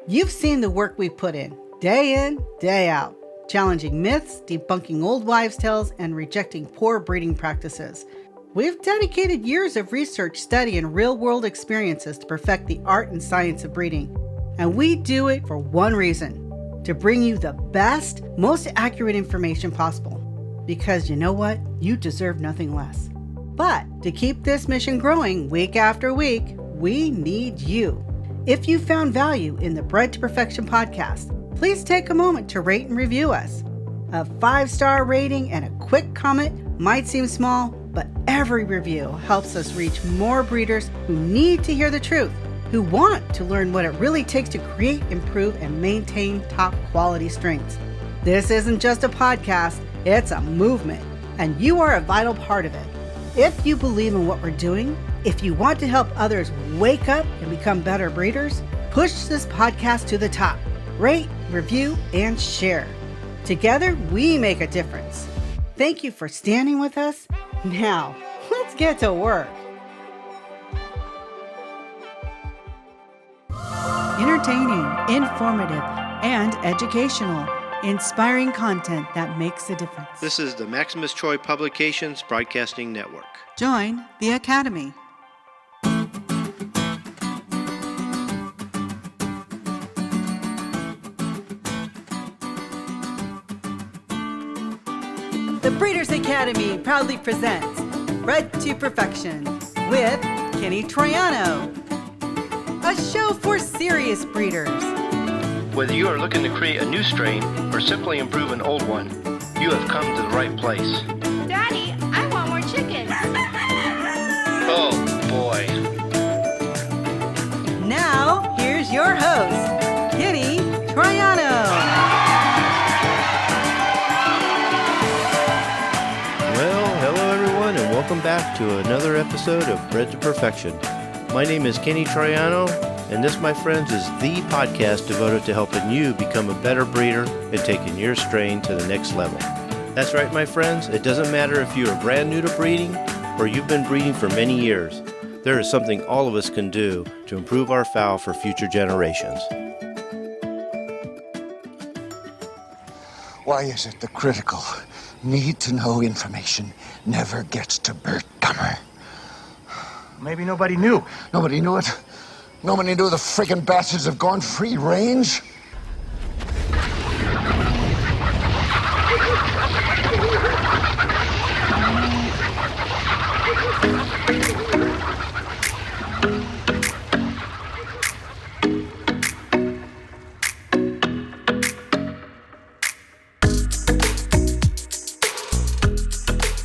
You've seen the work we put in, day out, challenging myths, debunking old wives' tales, and rejecting poor breeding practices. We've dedicated years of research, study, and real-world experiences to perfect the art and science of breeding. And we do it for one reason: to bring you the best, most accurate information possible. Because you know what? You deserve nothing less. But to keep this mission growing week after week, we need you. If you found value in the Bred to Perfection podcast, please take a moment to rate and review us. A 5-star rating and a quick comment might seem small, but every review helps us reach more breeders who need to hear the truth, who want to learn what it really takes to create, improve, and maintain top quality strains. This isn't just a podcast, it's a movement, and you are a vital part of it. If you believe in what we're doing, if you want to help others wake up and become better breeders, push this podcast to the top. Rate, review, and share. Together, we make a difference. Thank you for standing with us. Now, let's get to work. Entertaining, informative, and educational. Inspiring content that makes a difference. This is the Maximus Troy Publications Broadcasting Network. Join the Academy. The Breeders Academy proudly presents Bred to Perfection with Kenny Troiano, a show for serious breeders. Whether you are looking to create a new strain or simply improve an old one, you have come to the right place. Daddy, I want more chickens. Oh, boy. Now, here's your host, Kenny Troiano. Well, hello everyone, and welcome back to another episode of Bred to Perfection. My name is Kenny Troiano, and this, my friends, is the podcast devoted to helping you become a better breeder and taking your strain to the next level. That's right, my friends. It doesn't matter if you are brand new to breeding or you've been breeding for many years. There is something all of us can do to improve our fowl for future generations. Why is it the critical, need-to-know information never gets to Bert Gummer? Maybe nobody knew. Nobody knew it? Nobody knew the friggin' bastards have gone free range?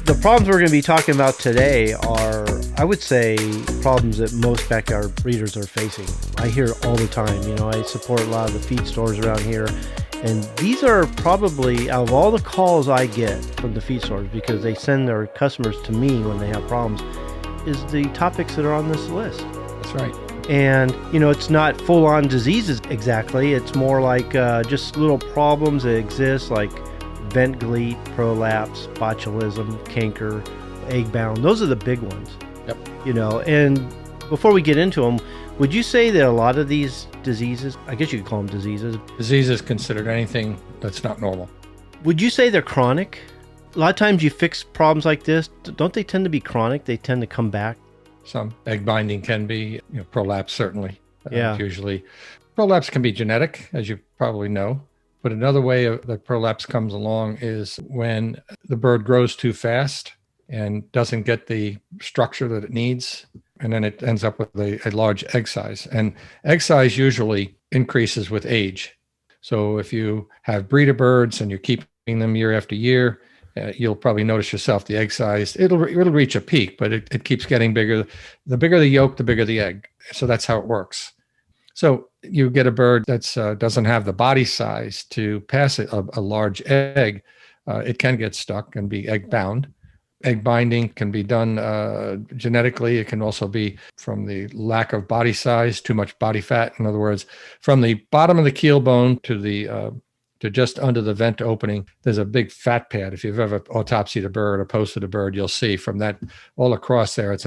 The problems we're going to be talking about today are, I would say, problems that most backyard breeders are facing. I hear all the time. I support a lot of the feed stores around here, and these are probably, out of all the calls I get from the feed stores, because they send their customers to me when they have problems, is the topics that are on this list. That's right. And, it's not full-on diseases exactly. It's more like just little problems that exist, like vent gleat, prolapse, botulism, canker, egg bound. Those are the big ones. Yep. And before we get into them, would you say that a lot of these diseases, I guess you could call them diseases. Disease is considered anything that's not normal. Would you say they're chronic? A lot of times you fix problems like this, don't they tend to be chronic? They tend to come back. Some egg binding can be, prolapse certainly. Yeah. Usually. Prolapse can be genetic, as you probably know. But another way that prolapse comes along is when the bird grows too fast and doesn't get the structure that it needs, and then it ends up with a large egg size. And egg size usually increases with age. So if you have breeder birds and you're keeping them year after year, you'll probably notice yourself the egg size. It'll reach a peak, but it keeps getting bigger. The bigger the yolk, the bigger the egg. So that's how it works. So you get a bird that doesn't have the body size to pass a large egg. It can get stuck and be egg bound. Egg binding can be done genetically. It can also be from the lack of body size, too much body fat. In other words, from the bottom of the keel bone to just under the vent opening, there's a big fat pad. If you've ever autopsied a bird or posted a bird, you'll see from that all across there. It's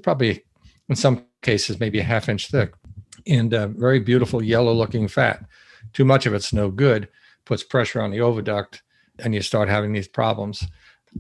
probably in some cases maybe a half inch thick. and very beautiful yellow-looking fat. Too much of it's no good, puts pressure on the oviduct, and you start having these problems.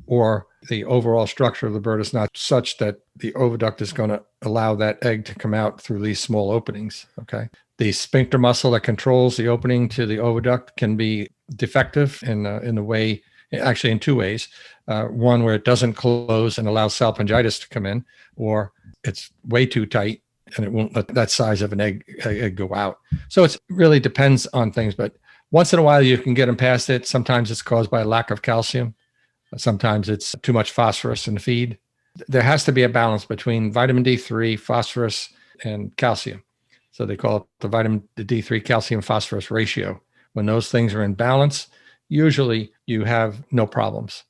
Or the overall structure of the bird is not such that the oviduct is going to allow that egg to come out through these small openings, okay? The sphincter muscle that controls the opening to the oviduct can be defective in the way, actually in two ways. One where it doesn't close and allows salpingitis to come in, or it's way too tight and it won't let that size of an egg go out. So it really depends on things, but once in a while you can get them past it. Sometimes it's caused by a lack of calcium. Sometimes it's too much phosphorus in the feed. There has to be a balance between vitamin D3, phosphorus, and calcium. So they call it the vitamin D3 calcium phosphorus ratio. When those things are in balance, usually you have no problems.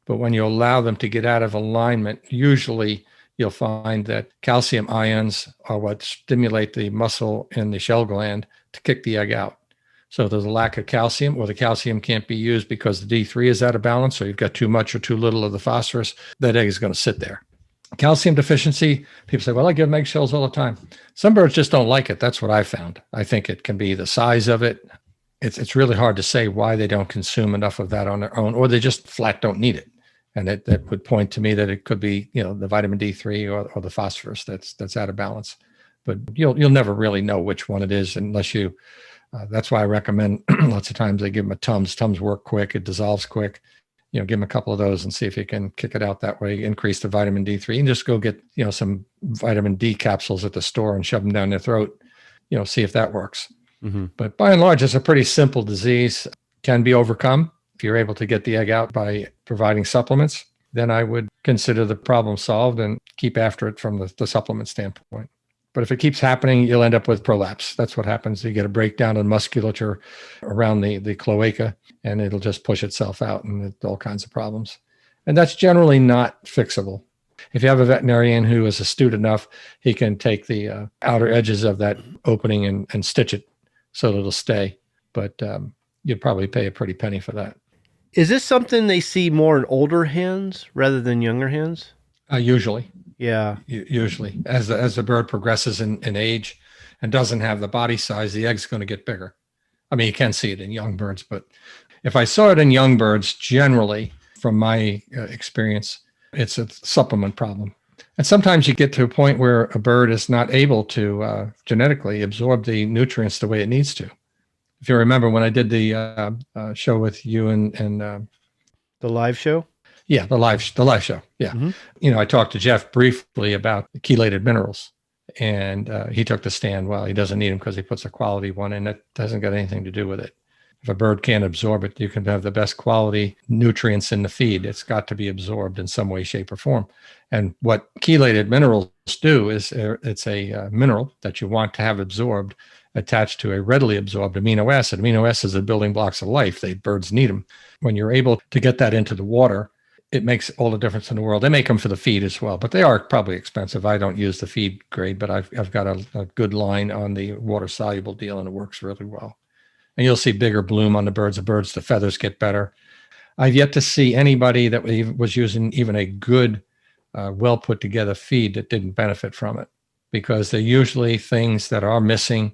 But when you allow them to get out of alignment, usually you'll find that calcium ions are what stimulate the muscle in the shell gland to kick the egg out. So there's a lack of calcium, or the calcium can't be used because the D3 is out of balance, or you've got too much or too little of the phosphorus. That egg is going to sit there. Calcium deficiency, people say, well, I give them eggshells all the time. Some birds just don't like it. That's what I found. I think it can be the size of it. It's really hard to say why they don't consume enough of that on their own, or they just flat don't need it. And that would point to me that it could be, the vitamin D3 or the phosphorus that's out of balance. But you'll never really know which one it is unless you. That's why I recommend lots of times they give them a Tums. Tums work quick. It dissolves quick. Give them a couple of those and see if you can kick it out that way, increase the vitamin D3, and just go get, some vitamin D capsules at the store and shove them down their throat, see if that works. Mm-hmm. But by and large, it's a pretty simple disease, can be overcome. If you're able to get the egg out by providing supplements, then I would consider the problem solved and keep after it from the supplement standpoint. But if it keeps happening, you'll end up with prolapse. That's what happens. You get a breakdown in musculature around the cloaca, and it'll just push itself out, and all kinds of problems. And that's generally not fixable. If you have a veterinarian who is astute enough, he can take the outer edges of that opening and stitch it so that it'll stay. But you'd probably pay a pretty penny for that. Is this something they see more in older hens rather than younger hens? Usually. Yeah. Usually. As the bird progresses in age and doesn't have the body size, the egg's going to get bigger. I mean, you can see it in young birds, but if I saw it in young birds, generally, from my experience, it's a supplement problem. And sometimes you get to a point where a bird is not able to genetically absorb the nutrients the way it needs to. If you remember when I did the show with you and the live show? Yeah, the live show. Yeah. Mm-hmm. I talked to Jeff briefly about the chelated minerals, and he took the stand. Well, he doesn't need them because he puts a quality one in. That hasn't got anything to do with it. If a bird can't absorb it, you can have the best quality nutrients in the feed. It's got to be absorbed in some way, shape, or form. And what chelated minerals do is it's a mineral that you want to have absorbed attached to a readily absorbed amino acid. Amino acids are the building blocks of life. Birds need them. When you're able to get that into the water, it makes all the difference in the world. They make them for the feed as well, but they are probably expensive. I don't use the feed grade, but I've got a good line on the water soluble deal, and it works really well. And you'll see bigger bloom on the birds. The feathers get better. I've yet to see anybody that was using even a good, well put together feed that didn't benefit from it, because they're usually things that are missing.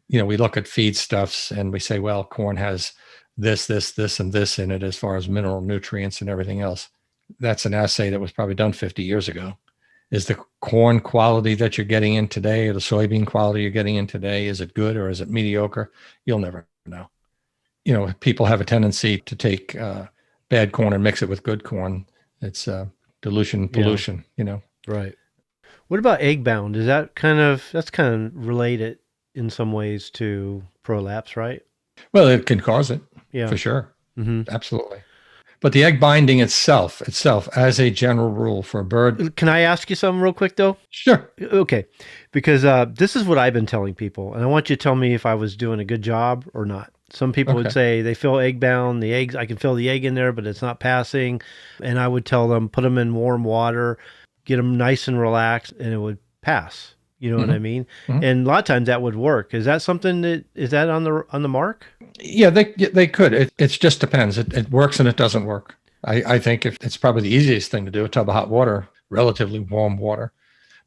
We look at feedstuffs and we say, well, corn has this, and this in it as far as mineral nutrients and everything else. That's an assay that was probably done 50 years ago. Is the corn quality that you're getting in today, or the soybean quality you're getting in today, is it good or is it mediocre? You'll never know. People have a tendency to take bad corn and mix it with good corn. It's dilution, pollution, Right. What about egg bound? Is that's kind of related in some ways to prolapse, right? Well, it can cause it. Yeah, for sure. Mm-hmm. Absolutely. But the egg binding itself, as a general rule for a bird. Can I ask you something real quick, though? Sure. Okay. Because this is what I've been telling people, and I want you to tell me if I was doing a good job or not. Some people would say they feel egg bound. The eggs, I can feel the egg in there, but it's not passing. And I would tell them, put them in warm water, get them nice and relaxed, and it would pass. You know what I mean? Mm-hmm. And a lot of times that would work. Is that something is that on the mark? Yeah, they could. It just depends. It works and it doesn't work. I think if it's probably the easiest thing to do, a tub of hot water, relatively warm water.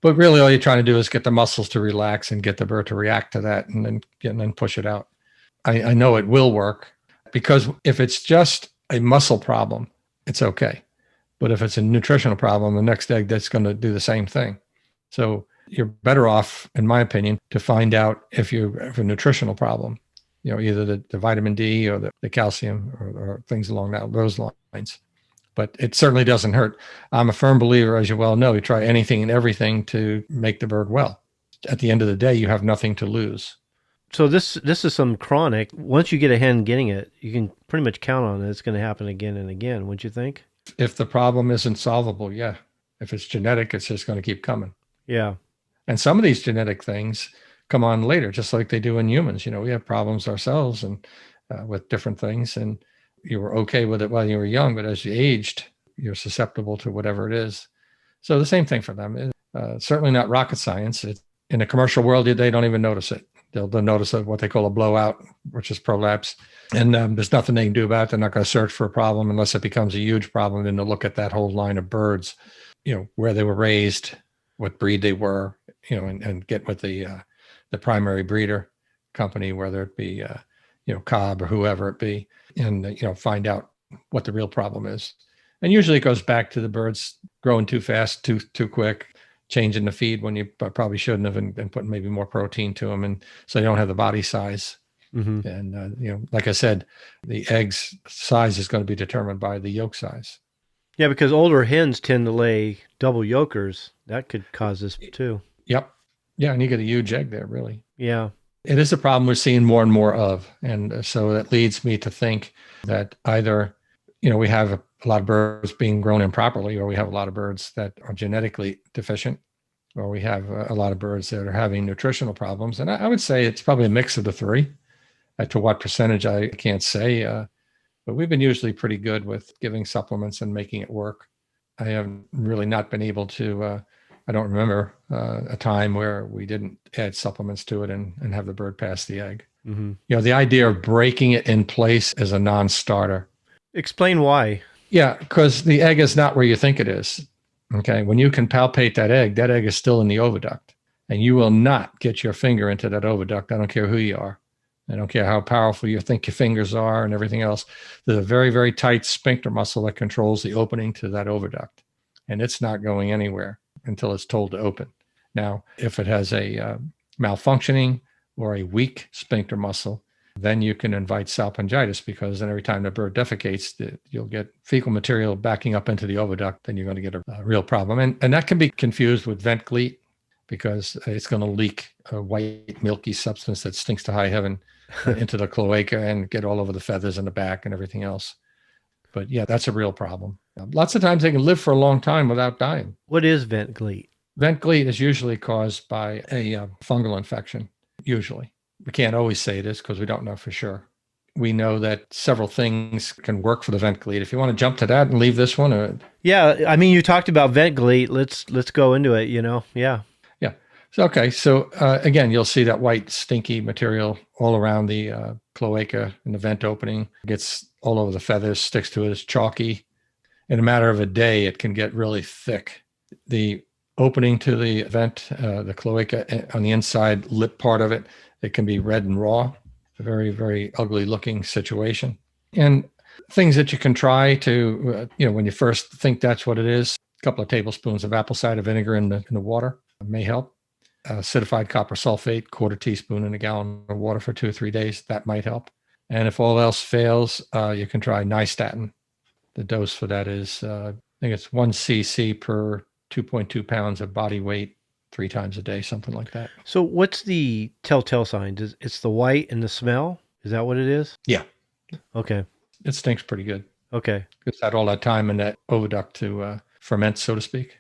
But really, all you're trying to do is get the muscles to relax and get the bird to react to that, and then push it out. I know it will work, because if it's just a muscle problem, it's okay. But if it's a nutritional problem, the next egg, that's going to do the same thing. So you're better off, in my opinion, to find out if you have a nutritional problem, either the vitamin D or the calcium or things along those lines. But it certainly doesn't hurt. I'm a firm believer, as you well know, you try anything and everything to make the bird well. At the end of the day, you have nothing to lose. So this is some chronic. Once you get a hen getting it, you can pretty much count on it. It's going to happen again and again, wouldn't you think? If the problem isn't solvable, yeah. If it's genetic, it's just going to keep coming. Yeah. And some of these genetic things come on later, just like they do in humans. We have problems ourselves and with different things. And you were okay with it while you were young, but as you aged, you're susceptible to whatever it is. So the same thing for them. Certainly not rocket science. In a commercial world, they don't even notice it. They'll notice what they call a blowout, which is prolapse. And there's nothing they can do about it. They're not going to search for a problem unless it becomes a huge problem. Then they'll look at that whole line of birds, where they were raised, what breed they were, and get with the primary breeder company, whether it be, Cobb or whoever it be, and, find out what the real problem is. And usually it goes back to the birds growing too fast, too quick, changing the feed when you probably shouldn't have, and putting maybe more protein to them. And so they don't have the body size. Mm-hmm. And, like I said, the eggs size is going to be determined by the yolk size. Yeah, because older hens tend to lay double yolkers. That could cause this too. Yep. Yeah, and you get a huge egg there, really. Yeah. It is a problem we're seeing more and more of. And so that leads me to think that either, we have a lot of birds being grown improperly, or we have a lot of birds that are genetically deficient, or we have a lot of birds that are having nutritional problems. And I would say it's probably a mix of the three. To what percentage, I can't say. But we've been usually pretty good with giving supplements and making it work. I have really not been able to, I don't remember a time where we didn't add supplements to it and have the bird pass the egg. Mm-hmm. The idea of breaking it in place is a non-starter. Explain why. Yeah, because the egg is not where you think it is. Okay, when you can palpate that egg is still in the oviduct. And you will not get your finger into that oviduct. I don't care who you are. I don't care how powerful you think your fingers are and everything else. There's a very, very tight sphincter muscle that controls the opening to that oviduct. And it's not going anywhere until it's told to open. Now, if it has a malfunctioning or a weak sphincter muscle, then you can invite salpingitis, because then every time the bird defecates, you'll get fecal material backing up into the oviduct, then you're going to get a real problem. And that can be confused with vent gleat, because it's going to leak a white, milky substance that stinks to high heaven into the cloaca and get all over the feathers in the back and everything else. But yeah, that's a real problem. Lots of times they can live for a long time without dying. What is vent gleat? Vent gleat is usually caused by a fungal infection, usually. We can't always say this because we don't know for sure. We know that several things can work for the vent gleat. If you want to jump to that and leave this one. Yeah, I mean, you talked about vent gleat. Let's go into it, Yeah. So again, you'll see that white, stinky material all around the cloaca and the vent opening. It gets all over the feathers, sticks to it, it's chalky. In a matter of a day, it can get really thick. The opening to the vent, the cloaca on the inside lip part of it, it can be red and raw. A very, very ugly looking situation. And things that you can try to, when you first think that's what it is, a couple of tablespoons of apple cider vinegar in the water may help. Acidified copper sulfate, 1/4 teaspoon in a gallon of water for 2 or 3 days. That might help. And if all else fails, you can try nystatin. The dose for that is, I think it's 1 cc per 2.2 pounds of body weight, 3 times a day, something like that. So what's the telltale signs? It's the white and the smell? Is that what it is? Yeah. Okay. It stinks pretty good. Okay. It's had all that time in that oviduct to ferment, so to speak.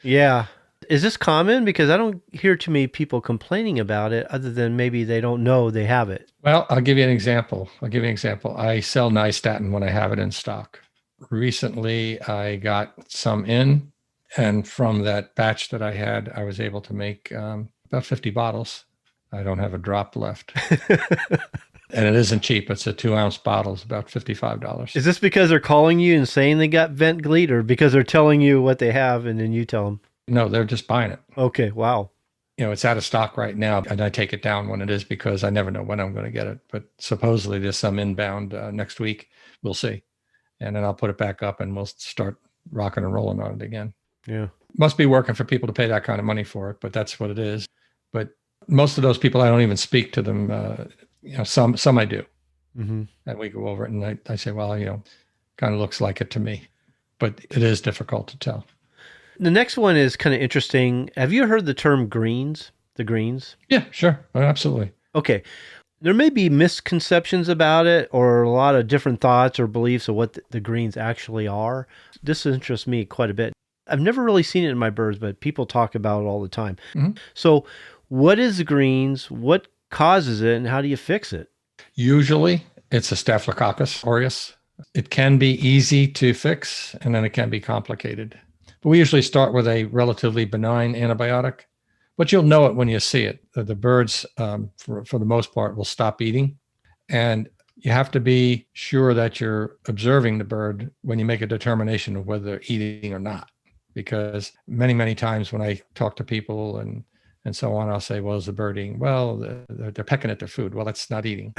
Yeah. Is this common? Because I don't hear too many people complaining about it, other than maybe they don't know they have it. Well, I'll give you an example. I sell nystatin when I have it in stock. Recently, I got some in, and from that batch that I had, I was able to make about 50 bottles. I don't have a drop left. And it isn't cheap. It's a 2-ounce bottle. It's about $55. Is this because they're calling you and saying they got vent gleat, or because they're telling you what they have and then you tell them? No, they're just buying it. Okay. Wow. It's out of stock right now, and I take it down when it is because I never know when I'm going to get it. But supposedly there's some inbound next week. We'll see. And then I'll put it back up and we'll start rocking and rolling on it again. Yeah. Must be working for people to pay that kind of money for it, but that's what it is. But most of those people, I don't even speak to them. Some I do. Mm-hmm. And we go over it and I say, well, kind of looks like it to me. But it is difficult to tell. The next one is kind of interesting. Have you heard the term greens? The greens? Yeah, sure. Absolutely. Okay. There may be misconceptions about it or a lot of different thoughts or beliefs of what the greens actually are. This interests me quite a bit. I've never really seen it in my birds, but people talk about it all the time. Mm-hmm. So what is the greens? What causes it? And how do you fix it? Usually it's a Staphylococcus aureus. It can be easy to fix, and then it can be complicated. But we usually start with a relatively benign antibiotic, but you'll know it when you see it. The birds, for the most part, will stop eating. And you have to be sure that you're observing the bird when you make a determination of whether they're eating or not. Because many, many times when I talk to people and so on, I'll say, well, is the bird eating? Well, they're pecking at their food. Well, that's not eating.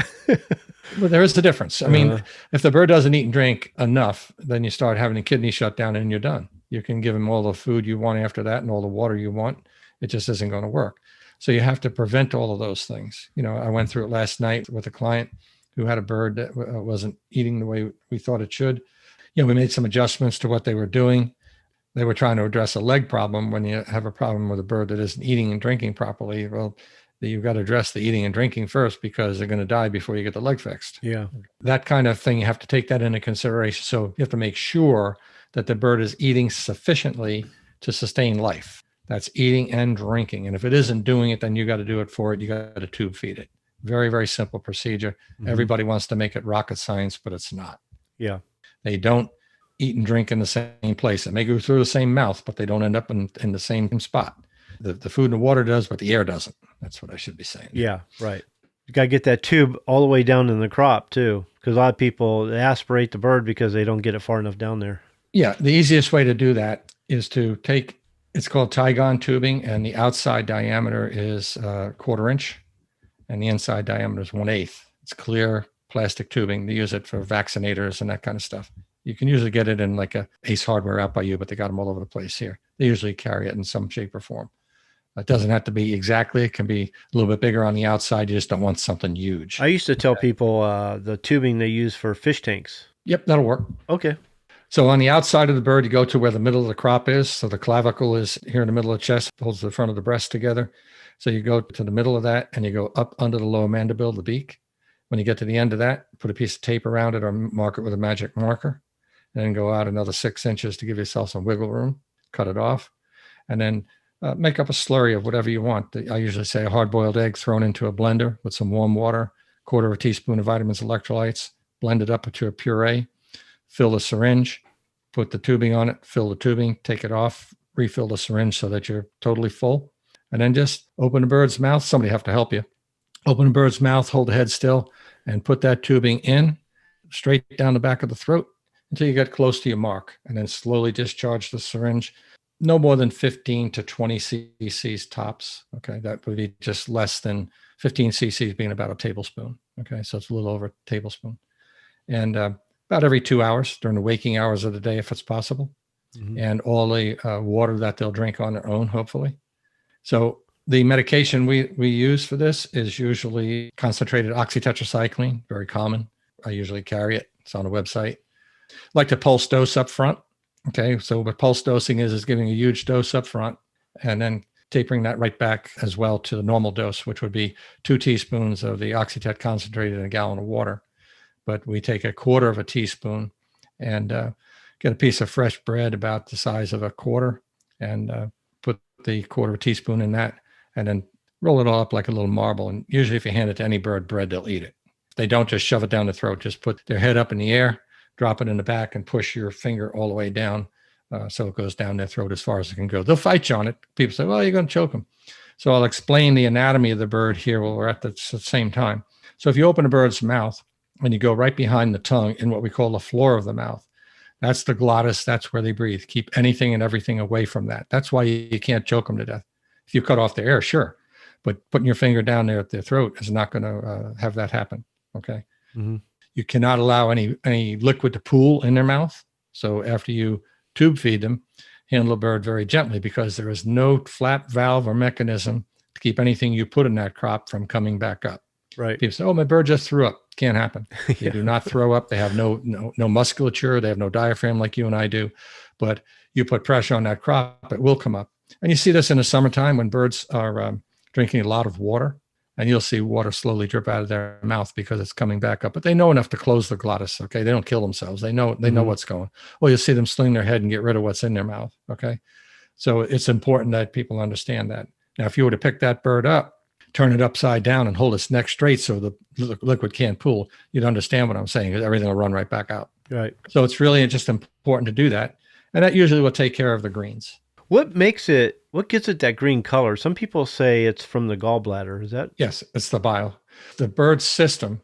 Well, there is a difference. I mean, if the bird doesn't eat and drink enough, then you start having a kidney shut down and you're done. You can give him all the food you want after that and all the water you want. It just isn't going to work. So you have to prevent all of those things. I went through it last night with a client who had a bird that wasn't eating the way we thought it should. We made some adjustments to what they were doing. They were trying to address a leg problem. When you have a problem with a bird that isn't eating and drinking properly, well, you've got to address the eating and drinking first because they're going to die before you get the leg fixed. Yeah. That kind of thing, you have to take that into consideration. So you have to make sure that the bird is eating sufficiently to sustain life. That's eating and drinking. And if it isn't doing it, then you got to do it for it. You got to tube feed it. Very, very simple procedure. Mm-hmm. Everybody wants to make it rocket science, but it's not. Yeah. They don't eat and drink in the same place. It may go through the same mouth, but they don't end up in the same spot. The food and the water does, but the air doesn't. That's what I should be saying. Yeah, right. You got to get that tube all the way down in the crop too, because a lot of people aspirate the bird because they don't get it far enough down there. Yeah, the easiest way to do that is to take, it's called Tygon tubing, and the outside diameter is 1/4 inch, and the inside diameter is 1/8. It's clear plastic tubing. They use it for vaccinators and that kind of stuff. You can usually get it in like a Ace Hardware out by you, but they got them all over the place here. They usually carry it in some shape or form. It doesn't have to be exactly. It can be a little bit bigger on the outside. You just don't want something huge. I used to tell people the tubing they use for fish tanks. Yep, that'll work. Okay. So on the outside of the bird, you go to where the middle of the crop is. So the clavicle is here in the middle of the chest, holds the front of the breast together. So you go to the middle of that and you go up under the lower mandible, the beak. When you get to the end of that, put a piece of tape around it or mark it with a magic marker. And then go out another 6 inches to give yourself some wiggle room, cut it off, and then make up a slurry of whatever you want. I usually say a hard-boiled egg thrown into a blender with some warm water, 1/4 teaspoon of vitamins, electrolytes, blend it up into a puree, fill the syringe, put the tubing on it, fill the tubing, take it off, refill the syringe so that you're totally full, and then just open the bird's mouth. Somebody have to help you. Open the bird's mouth, hold the head still, and put that tubing in, straight down the back of the throat, until you get close to your mark, and then slowly discharge the syringe. No more than 15 to 20 cc's tops. Okay, that would be just less than 15 cc's being about a tablespoon. Okay, so it's a little over a tablespoon. And about every 2 hours during the waking hours of the day, if it's possible. Mm-hmm. And all the water that they'll drink on their own, hopefully. So the medication we use for this is usually concentrated oxytetracycline, very common. I usually carry it. It's on the website. Like to pulse dose up front. Okay, so what pulse dosing is giving a huge dose up front and then tapering that right back as well to the normal dose, which would be 2 teaspoons of the oxytet concentrated in a gallon of water. But we take 1/4 teaspoon and get a piece of fresh bread about the size of a quarter and put the 1/4 teaspoon in that and then roll it all up like a little marble. And usually if you hand it to any bird bread, they'll eat it. They don't just shove it down the throat, just put their head up in the air, drop it in the back and push your finger all the way down so it goes down their throat as far as it can go. They'll fight you on it. People say, well, you're going to choke them. So I'll explain the anatomy of the bird here while we're at the same time. So if you open a bird's mouth and you go right behind the tongue in what we call the floor of the mouth, That's the glottis. That's where they breathe. Keep anything and everything away from that. That's why you can't choke them to death. If you cut off the air, sure, but putting your finger down there at their throat is not going to have that happen. Okay. Mm-hmm. You cannot allow any liquid to pool in their mouth. So after you tube feed them, handle a bird very gently, because there is no flap valve or mechanism to keep anything you put in that crop from coming back up. Right. People say, "Oh, my bird just threw up." Can't happen. Yeah. They do not throw up. They have no musculature. They have no diaphragm like you and I do. But you put pressure on that crop, it will come up. And you see this in the summertime when birds are drinking a lot of water, and you'll see water slowly drip out of their mouth because it's coming back up. But they know enough to close the glottis. Okay, they don't kill themselves. They know what's going. Well, you'll see them sling their head and get rid of what's in their mouth. Okay, so it's important that people understand that. Now, if you were to pick that bird up, turn it upside down and hold its neck straight so the liquid can't pool, you'd understand what I'm saying, because everything will run right back out. Right. So it's really just important to do that. And that usually will take care of the greens. What gives it that green color? Some people say it's from the gallbladder. Is that? Yes, it's the bile. The bird's system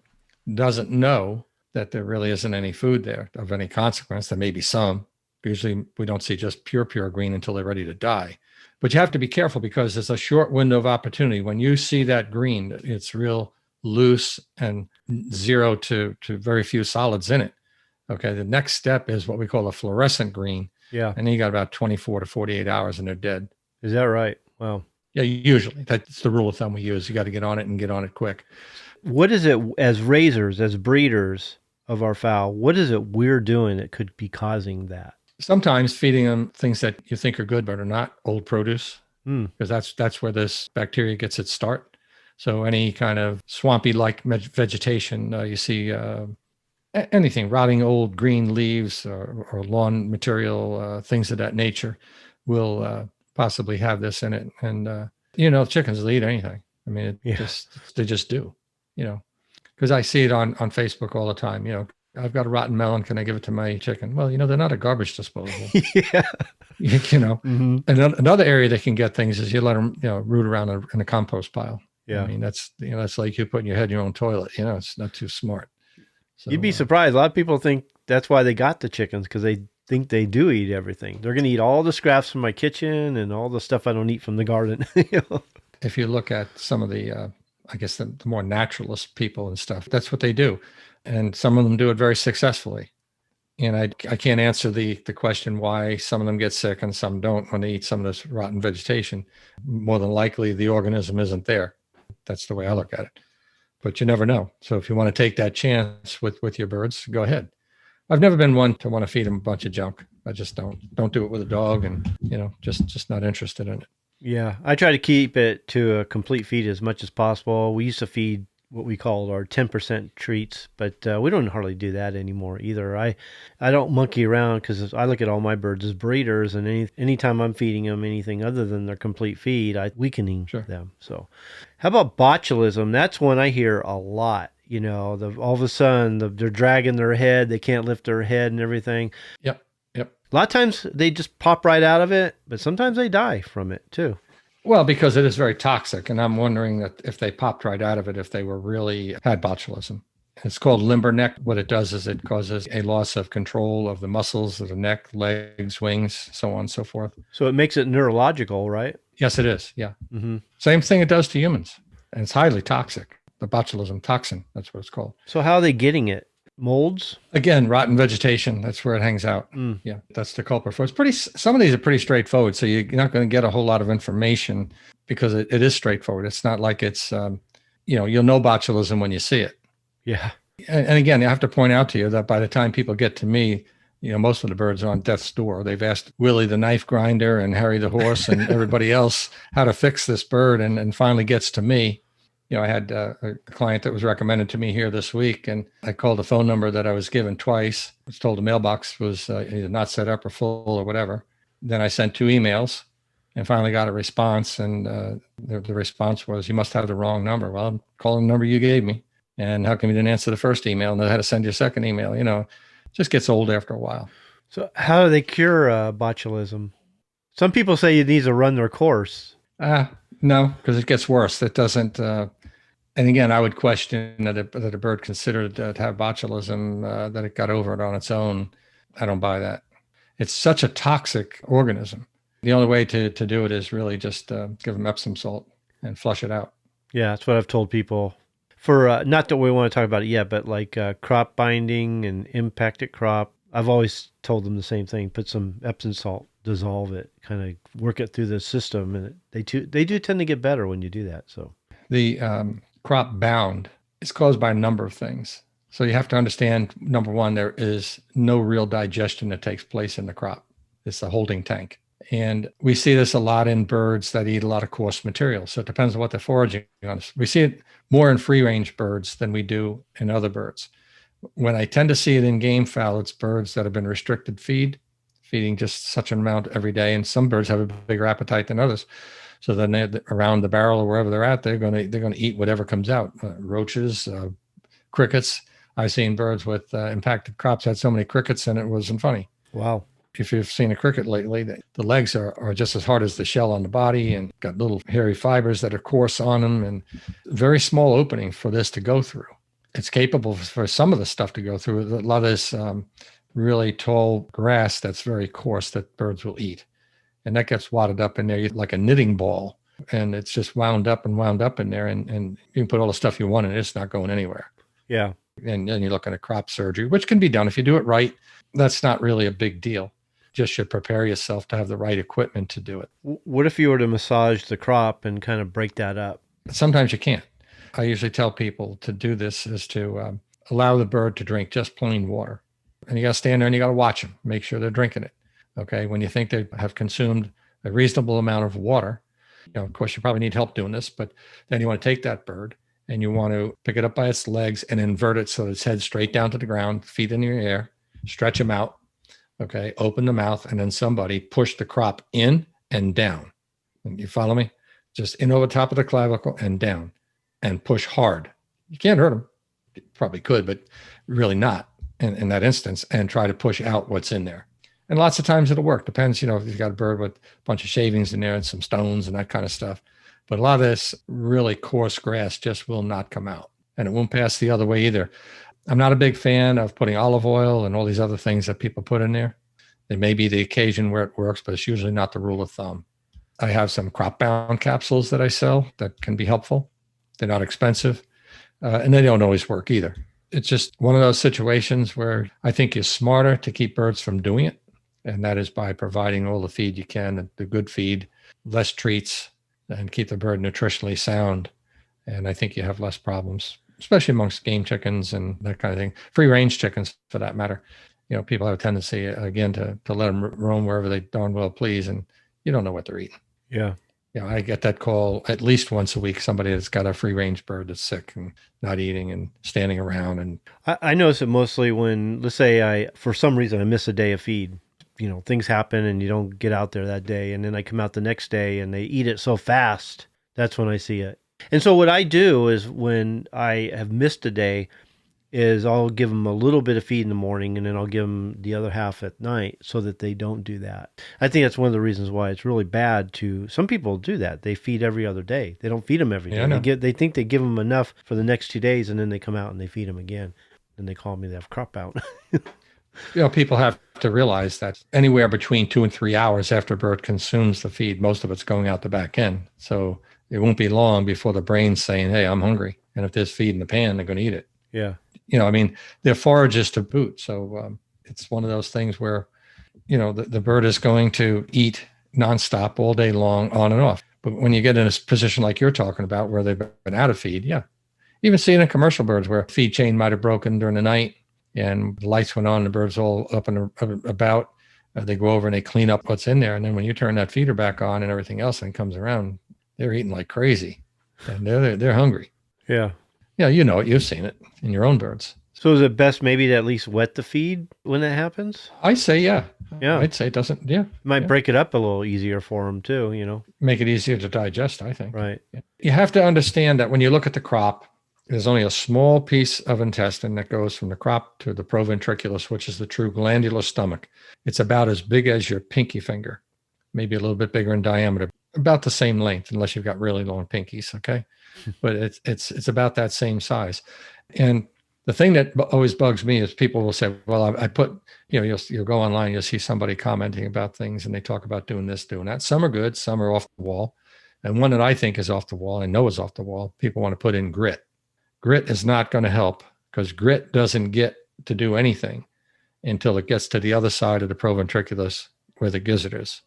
doesn't know that there really isn't any food there of any consequence. There may be some. Usually we don't see just pure green until they're ready to die. But you have to be careful, because there's a short window of opportunity. When you see that green, it's real loose and zero to very few solids in it. Okay, the next step is what we call a fluorescent green. Yeah. And then you got about 24 to 48 hours and they're dead. Is that right? Wow. Yeah, usually. That's the rule of thumb we use. You got to get on it and get on it quick. What is it, as raisers, as breeders of our fowl, what is it we're doing that could be causing that? Sometimes feeding them things that you think are good but are not, old produce, because that's where this bacteria gets its start. So any kind of swampy-like vegetation, you see anything, rotting old green leaves or lawn material, things of that nature will possibly have this in it. And, chickens will eat anything. I mean, they just do, because I see it on Facebook all the time, I've got a rotten melon. Can I give it to my chicken? Well, they're not a garbage disposal. Yeah. Mm-hmm. And another area they can get things is you let them, root around in a compost pile. Yeah. I mean, that's like you putting your head in your own toilet. It's not too smart. So, you'd be surprised. A lot of people think that's why they got the chickens, because they think they do eat everything. They're going to eat all the scraps from my kitchen and all the stuff I don't eat from the garden. If you look at some of the, I guess the more naturalist people and stuff, that's what they do. And some of them do it very successfully. And I can't answer the question why some of them get sick and some don't when they eat some of this rotten vegetation. More than likely, the organism isn't there. That's the way I look at it. But you never know. So if you want to take that chance with your birds, go ahead. I've never been one to want to feed them a bunch of junk. I just don't do it with a dog, and just not interested in it. Yeah, I try to keep it to a complete feed as much as possible. We used to feed what we called our 10% treats, but we don't hardly do that anymore either. I don't monkey around, because I look at all my birds as breeders, and anytime I'm feeding them anything other than their complete feed, I'm weakening them. So how about botulism? That's one I hear a lot. All of a sudden they're dragging their head, they can't lift their head and everything. Yep. A lot of times they just pop right out of it, but sometimes they die from it too. Well, because it is very toxic, and I'm wondering that if they popped right out of it, if they were really had botulism. It's called limber neck. What it does is it causes a loss of control of the muscles of the neck, legs, wings, so on and so forth. So it makes it neurological, right? Yes, it is. Yeah. Mm-hmm. Same thing it does to humans, and it's highly toxic. The botulism toxin, that's what it's called. So how are they getting it? Molds? Again, rotten vegetation. That's where it hangs out. Yeah, that's the culprit for it. Some of these are pretty straightforward, so you're not going to get a whole lot of information, because it is straightforward. It's not like it's, you'll know botulism when you see it. Yeah. And again, I have to point out to you that by the time people get to me, most of the birds are on death's door. They've asked Willie the knife grinder and Harry the horse and everybody else how to fix this bird, and finally gets to me. I had a client that was recommended to me here this week, and I called the phone number that I was given twice. I was told the mailbox was either not set up or full or whatever. Then I sent 2 emails and finally got a response. And the response was, "You must have the wrong number." Well, I'm calling the number you gave me. And how come you didn't answer the first email? And I had to send you a second email. It just gets old after a while. So how do they cure botulism? Some people say it needs to run their course. No, because it gets worse. It doesn't. And again, I would question that a bird considered to have botulism, that it got over it on its own. I don't buy that. It's such a toxic organism. The only way to do it is really just give them Epsom salt and flush it out. Yeah, that's what I've told people. For not that we want to talk about it yet, but like crop binding and impacted crop, I've always told them the same thing. Put some Epsom salt, dissolve it, kind of work it through the system, and they do tend to get better when you do that. So the crop bound is caused by a number of things. So you have to understand, number one, there is no real digestion that takes place in the crop. It's a holding tank. And we see this a lot in birds that eat a lot of coarse material. So it depends on what they're foraging on. We see it more in free-range birds than we do in other birds. When I tend to see it in gamefowl, it's birds that have been restricted feeding just such an amount every day. And some birds have a bigger appetite than others. So then around the barrel or wherever they're at, they're going to eat whatever comes out. Roaches, crickets. I've seen birds with impacted crops had so many crickets and it wasn't funny. wow. If you've seen a cricket lately, the legs are just as hard as the shell on the body and got little hairy fibers that are coarse on them and very small opening for this to go through. It's capable for some of the stuff to go through. A lot of this really tall grass that's very coarse that birds will eat. And that gets wadded up in there like a knitting ball. And it's just wound up in there. And you can put all the stuff you want in it. It's not going anywhere. Yeah. And then you're looking at crop surgery, which can be done. If you do it right, that's not really a big deal. Just should prepare yourself to have the right equipment to do it. What if you were to massage the crop and kind of break that up? Sometimes you can't. I usually tell people to do this is to allow the bird to drink just plain water. And you got to stand there and you got to watch them, make sure they're drinking it. Okay. When you think they have consumed a reasonable amount of water, of course, you probably need help doing this, but then you want to take that bird and you want to pick it up by its legs and invert it so its head straight down to the ground, feet in the air, stretch them out. Okay, open the mouth, and then somebody push the crop in and down. And you follow me? Just in over top of the clavicle and down, and push hard. You can't hurt them. You probably could, but really not in that instance, and try to push out what's in there. And lots of times it'll work. Depends, if you've got a bird with a bunch of shavings in there and some stones and that kind of stuff. But a lot of this really coarse grass just will not come out, and it won't pass the other way either. I'm not a big fan of putting olive oil and all these other things that people put in there. There may be the occasion where it works, but it's usually not the rule of thumb. I have some crop bound capsules that I sell that can be helpful. They're not expensive, and they don't always work either. It's just one of those situations where I think you're smarter to keep birds from doing it. And that is by providing all the feed you can, the good feed, less treats, and keep the bird nutritionally sound. And I think you have less problems, especially amongst game chickens and that kind of thing. Free range chickens, for that matter. People have a tendency, again, to let them roam wherever they darn well please, and you don't know what they're eating. Yeah. I get that call at least once a week, somebody that's got a free range bird that's sick and not eating and standing around. And I notice it mostly when, let's say for some reason, I miss a day of feed. Things happen and you don't get out there that day. And then I come out the next day and they eat it so fast. That's when I see it. And so what I do is when I have missed a day is I'll give them a little bit of feed in the morning and then I'll give them the other half at night so that they don't do that. I think that's one of the reasons why it's really bad some people do that. They feed every other day. They don't feed them every day. They think they give them enough for the next 2 days and then they come out and they feed them again. And they call me, they have crop out. People have to realize that anywhere between 2 and 3 hours after a bird consumes the feed, most of it's going out the back end. So it won't be long before the brain's saying, hey, I'm hungry. And if there's feed in the pan, they're going to eat it. Yeah. They're foragers to boot. So it's one of those things where, the bird is going to eat nonstop all day long, on and off. But when you get in a position like you're talking about where they've been out of feed, yeah. Even see it in commercial birds where feed chain might have broken during the night and the lights went on, the bird's all up and about. They go over and they clean up what's in there. And then when you turn that feeder back on and everything else and comes around, they're eating like crazy. And they're hungry. Yeah. Yeah, you've seen it in your own birds. So is it best maybe to at least wet the feed when that happens? I say, yeah. Yeah. I'd say it doesn't, yeah. Might break it up a little easier for them too, Make it easier to digest, I think. Right. Yeah. You have to understand that when you look at the crop, there's only a small piece of intestine that goes from the crop to the proventriculus, which is the true glandular stomach. It's about as big as your pinky finger, maybe a little bit bigger in diameter, about the same length, unless you've got really long pinkies, okay? But it's about that same size. And The thing that always bugs me is people will say, well, I put, you'll go online, you'll see somebody commenting about things and they talk about doing this, doing that. Some are good, some are off the wall. And one that I think is off the wall, I know is off the wall, people want to put in grit. Grit is not going to help because grit doesn't get to do anything until it gets to the other side of the proventriculus where the gizzard is.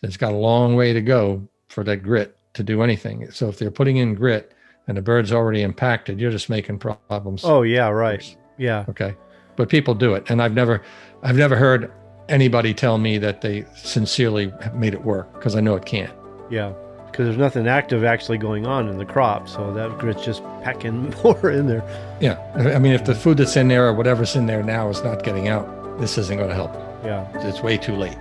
It's got a long way to go for that grit to do anything. So if they're putting in grit and the bird's already impacted, you're just making problems. Oh, yeah, right. Worse. Yeah. Okay. But people do it. And I've never heard anybody tell me that they sincerely made it work because I know it can't. Yeah. Because there's nothing active actually going on in the crop. So that grit's just packing more in there. Yeah. I mean, if the food that's in there or whatever's in there now is not getting out, this isn't going to help. Yeah. It's way too late.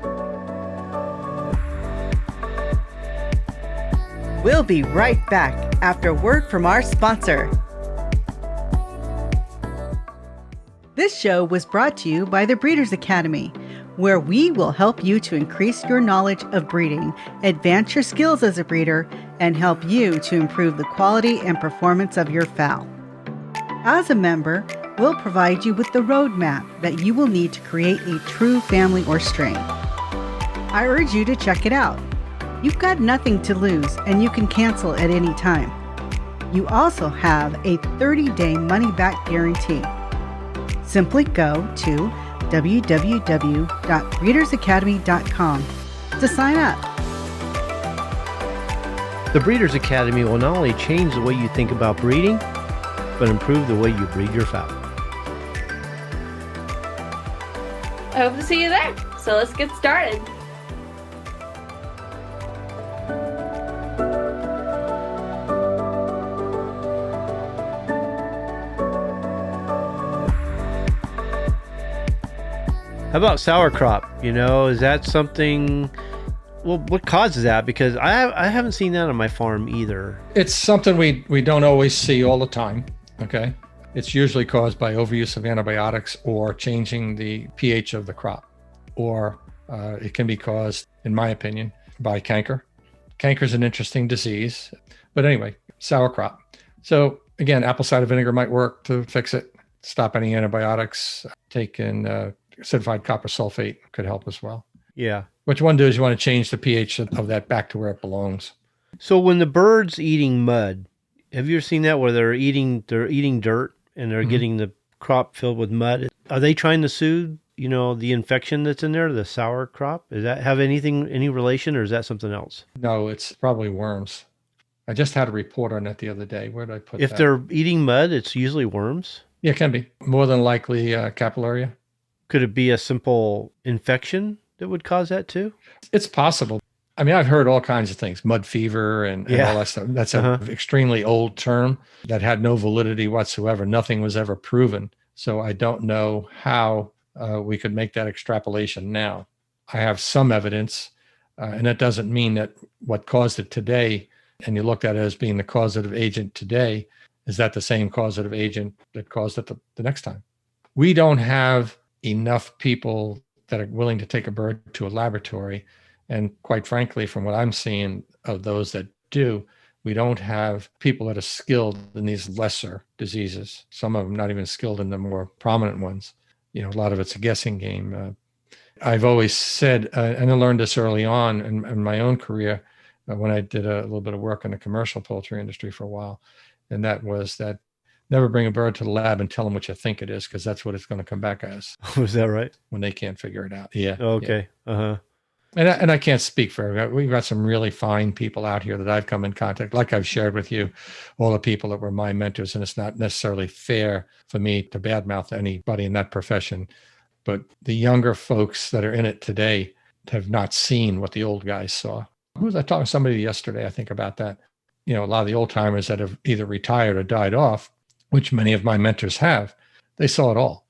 We'll be right back after a word from our sponsor. This show was brought to you by the Breeders' Academy, where we will help you to increase your knowledge of breeding, advance your skills as a breeder, and help you to improve the quality and performance of your fowl. As a member, we'll provide you with the roadmap that you will need to create a true family or strain. I urge you to check it out. You've got nothing to lose, and you can cancel at any time. You also have a 30-day money-back guarantee. Simply go to www.breedersacademy.com to sign up. The Breeders' Academy will not only change the way you think about breeding, but improve the way you breed your fowl. I hope to see you there. So let's get started. How about sauerkraut? Is that something? Well, what causes that? Because I haven't seen that on my farm either. It's something we don't always see all the time. Okay. It's usually caused by overuse of antibiotics or changing the pH of the crop. Or it can be caused, in my opinion, by canker. Canker is an interesting disease. But anyway, sauerkraut. So again, apple cider vinegar might work to fix it. Stop any antibiotics. Taking acidified copper sulfate could help as well. Yeah. What you want to do is you want to change the pH of that back to where it belongs. So when the bird's eating mud, have you ever seen that where they're eating dirt and they're getting the crop filled with mud? Are they trying to soothe, the infection that's in there, the sauerkraut? Does that have any relation, or is that something else? No, it's probably worms. I just had a report on that the other day. Where did I put that? If they're eating mud, it's usually worms? Yeah, it can be. More than likely capillaria. Could it be a simple infection that would cause that too? It's possible. I mean, I've heard all kinds of things, mud fever and all that stuff. That's an extremely old term that had no validity whatsoever. Nothing was ever proven. So I don't know how we could make that extrapolation now. I have some evidence, and that doesn't mean that what caused it today, and you looked at it as being the causative agent today, is that the same causative agent that caused it the next time? We don't have enough people that are willing to take a bird to a laboratory. And quite frankly, from what I'm seeing of those that do, we don't have people that are skilled in these lesser diseases. Some of them not even skilled in the more prominent ones. A lot of it's a guessing game. I've always said, and I learned this early on in my own career when I did a little bit of work in the commercial poultry industry for a while. And that was that never bring a bird to the lab and tell them what you think it is, because that's what it's going to come back as. Was that right? When they can't figure it out. Yeah. Okay. Yeah. Uh-huh. And I can't speak for everybody. We've got some really fine people out here that I've come in contact, like I've shared with you, all the people that were my mentors. And it's not necessarily fair for me to badmouth anybody in that profession. But the younger folks that are in it today have not seen what the old guys saw. I was talking to somebody yesterday, I think, about that. A lot of the old timers that have either retired or died off, which many of my mentors have, they saw it all.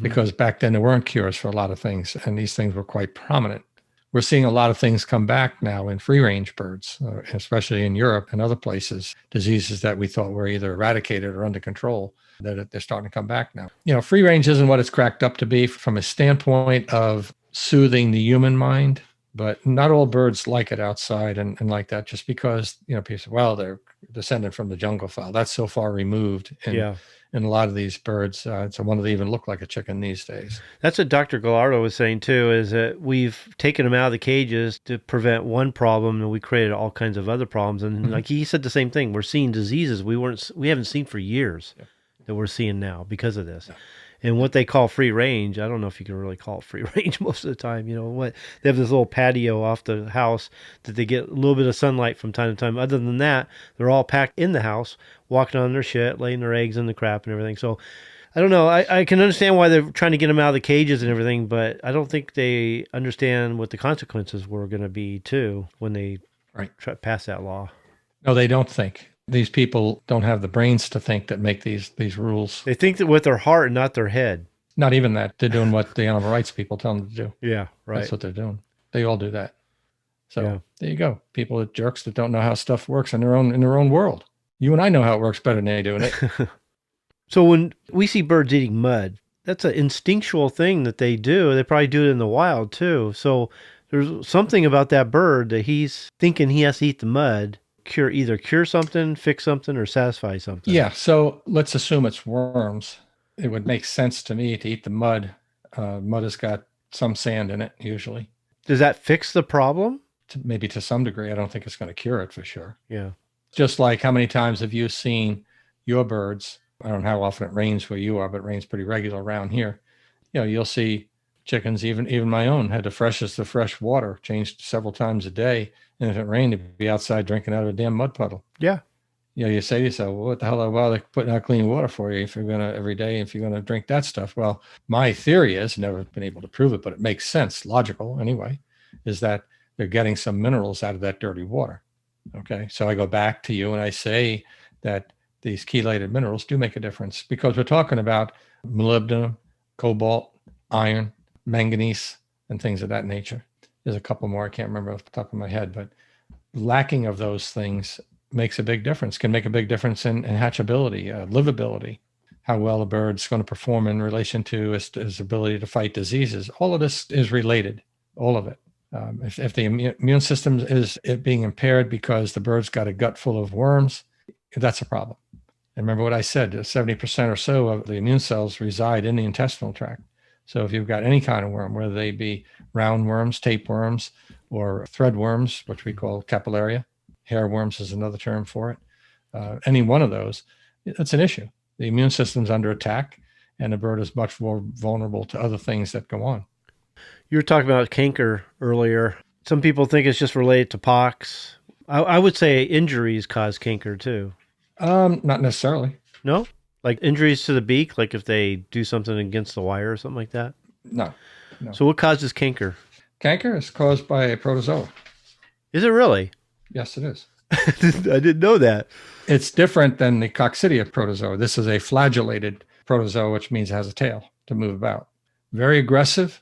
Because back then there weren't cures for a lot of things, and these things were quite prominent. We're seeing a lot of things come back now in free-range birds, especially in Europe and other places, diseases that we thought were either eradicated or under control, that they're starting to come back now. Free-range isn't what it's cracked up to be from a standpoint of soothing the human mind. But not all birds like it outside and like that, just because, people say, well, they're descended from the jungle fowl. That's so far removed. And in a lot of these birds, so one of them even look like a chicken these days. That's what Dr. Gallardo was saying too, is that we've taken them out of the cages to prevent one problem, and we created all kinds of other problems. And like he said the same thing, we're seeing diseases we haven't seen for years that we're seeing now because of this. And what they call free range, I don't know if you can really call it free range most of the time. What they have this little patio off the house that they get a little bit of sunlight from time to time. Other than that, they're all packed in the house, walking on their shit, laying their eggs in the crap and everything. So I don't know. I can understand why they're trying to get them out of the cages and everything, but I don't think they understand what the consequences were going to be too when they pass that law. No, they don't think. These people don't have the brains to think that make these rules. They think that with their heart and not their head. Not even that. They're doing what the animal rights people tell them to do. Yeah, right. That's what they're doing. They all do that. So there you go. People are jerks that don't know how stuff works in their own world. You and I know how it works better than they do in it. So when we see birds eating mud, that's an instinctual thing that they do. They probably do it in the wild too. So there's something about that bird that he's thinking he has to eat the mud. Either cure something, fix something, or satisfy something. Yeah, so let's assume it's worms. It would make sense to me to eat the mud. Mud has got some sand in it, usually. Does that fix the problem? Maybe to some degree. I don't think it's going to cure it for sure. Yeah. Just like how many times have you seen your birds? I don't know how often it rains where you are, but it rains pretty regular around here. You'll see chickens, even my own, had the freshest of fresh water, changed several times a day. And if it rained, it'd be outside drinking out of a damn mud puddle. Yeah. You say to yourself, well, what the hell are bother putting out clean water for you if you're going to every day, if you're going to drink that stuff? Well, my theory is, never been able to prove it, but it makes sense, logical anyway, is that they're getting some minerals out of that dirty water. Okay. So I go back to you and I say that these chelated minerals do make a difference, because we're talking about molybdenum, cobalt, iron, manganese, and things of that nature. There's a couple more I can't remember off the top of my head, but lacking of those things makes a big difference, can make a big difference in hatchability, livability, how well a bird's going to perform in relation to his ability to fight diseases. All of this is related, all of it. If the immune system is being impaired because the bird's got a gut full of worms, that's a problem. And remember what I said, 70% or so of the immune cells reside in the intestinal tract. So if you've got any kind of worm, whether they be round worms, tapeworms, or thread worms, which we call capillaria, hair worms is another term for it, any one of those, that's an issue. The immune system's under attack, and the bird is much more vulnerable to other things that go on. You were talking about canker earlier. Some people think it's just related to pox. I would say injuries cause canker too. Not necessarily. No? Like injuries to the beak, like if they do something against the wire or something like that? No. So what causes canker? Canker is caused by a protozoa. Is it really? Yes, it is. I didn't know that. It's different than the coccidia protozoa. This is a flagellated protozoa, which means it has a tail to move about. Very aggressive.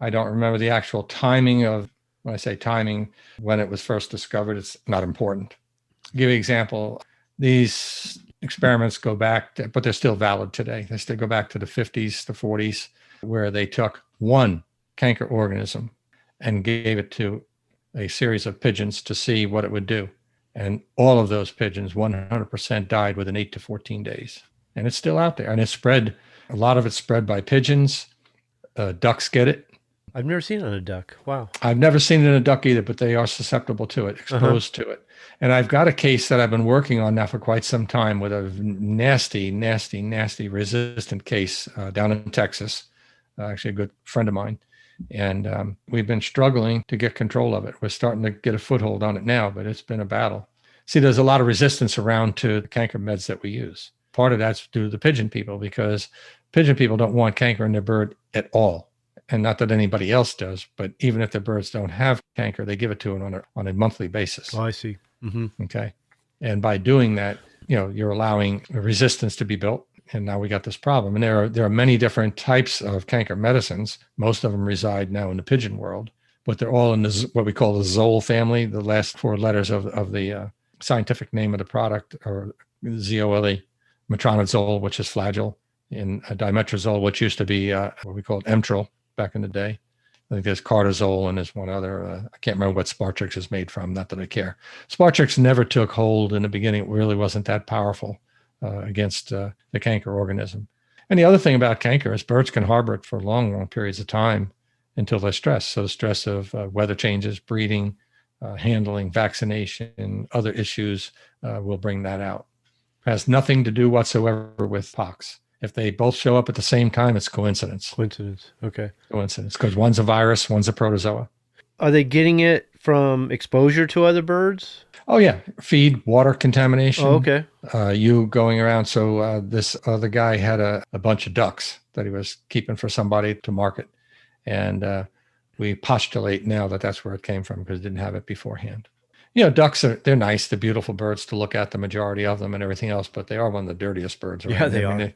I don't remember the actual timing of, when I say timing, when it was first discovered. It's not important. I'll give you an example. These experiments go back, but they're still valid today. They still go back to the 50s, the 40s, where they took one canker organism and gave it to a series of pigeons to see what it would do. And all of those pigeons, 100% died within 8 to 14 days. And it's still out there. And it's spread, a lot of it's spread by pigeons. Ducks get it. I've never seen it on a duck. Wow. I've never seen it in a duck either, but they are susceptible to it, exposed to it. And I've got a case that I've been working on now for quite some time with a nasty resistant case down in Texas, actually a good friend of mine. And we've been struggling to get control of it. We're starting to get a foothold on it now, but it's been a battle. See, there's a lot of resistance around to the canker meds that we use. Part of that's due to the pigeon people, because pigeon people don't want canker in their bird at all. And not that anybody else does, but even if the birds don't have canker, they give it to them on a monthly basis. Oh, I see. Mm-hmm. Okay. And by doing that, you're allowing resistance to be built. And now we got this problem. And there are many different types of canker medicines. Most of them reside now in the pigeon world, but they're all in what we call the Zole family. The last 4 letters of the scientific name of the product are ZOLE, metronidazole, which is Flagyl, and dimetrazole, which used to be what we called Emtril back in the day. I think there's cortisol and there's one other. I can't remember what Spartrix is made from. Not that I care. Spartrix never took hold in the beginning. It really wasn't that powerful against the canker organism. And the other thing about canker is birds can harbor it for long, long periods of time until they're stressed. So the stress of weather changes, breeding, handling, vaccination, other issues will bring that out. It has nothing to do whatsoever with pox. If they both show up at the same time, it's coincidence. Coincidence. Okay. Coincidence, because one's a virus, one's a protozoa. Are they getting it from exposure to other birds? Oh, yeah. Feed, water contamination. Oh, okay. You going around. So this other guy had a bunch of ducks that he was keeping for somebody to market. And we postulate now that that's where it came from because it didn't have it beforehand. Ducks they're nice. They're beautiful birds to look at, the majority of them and everything else, but they are one of the dirtiest birds around. Yeah,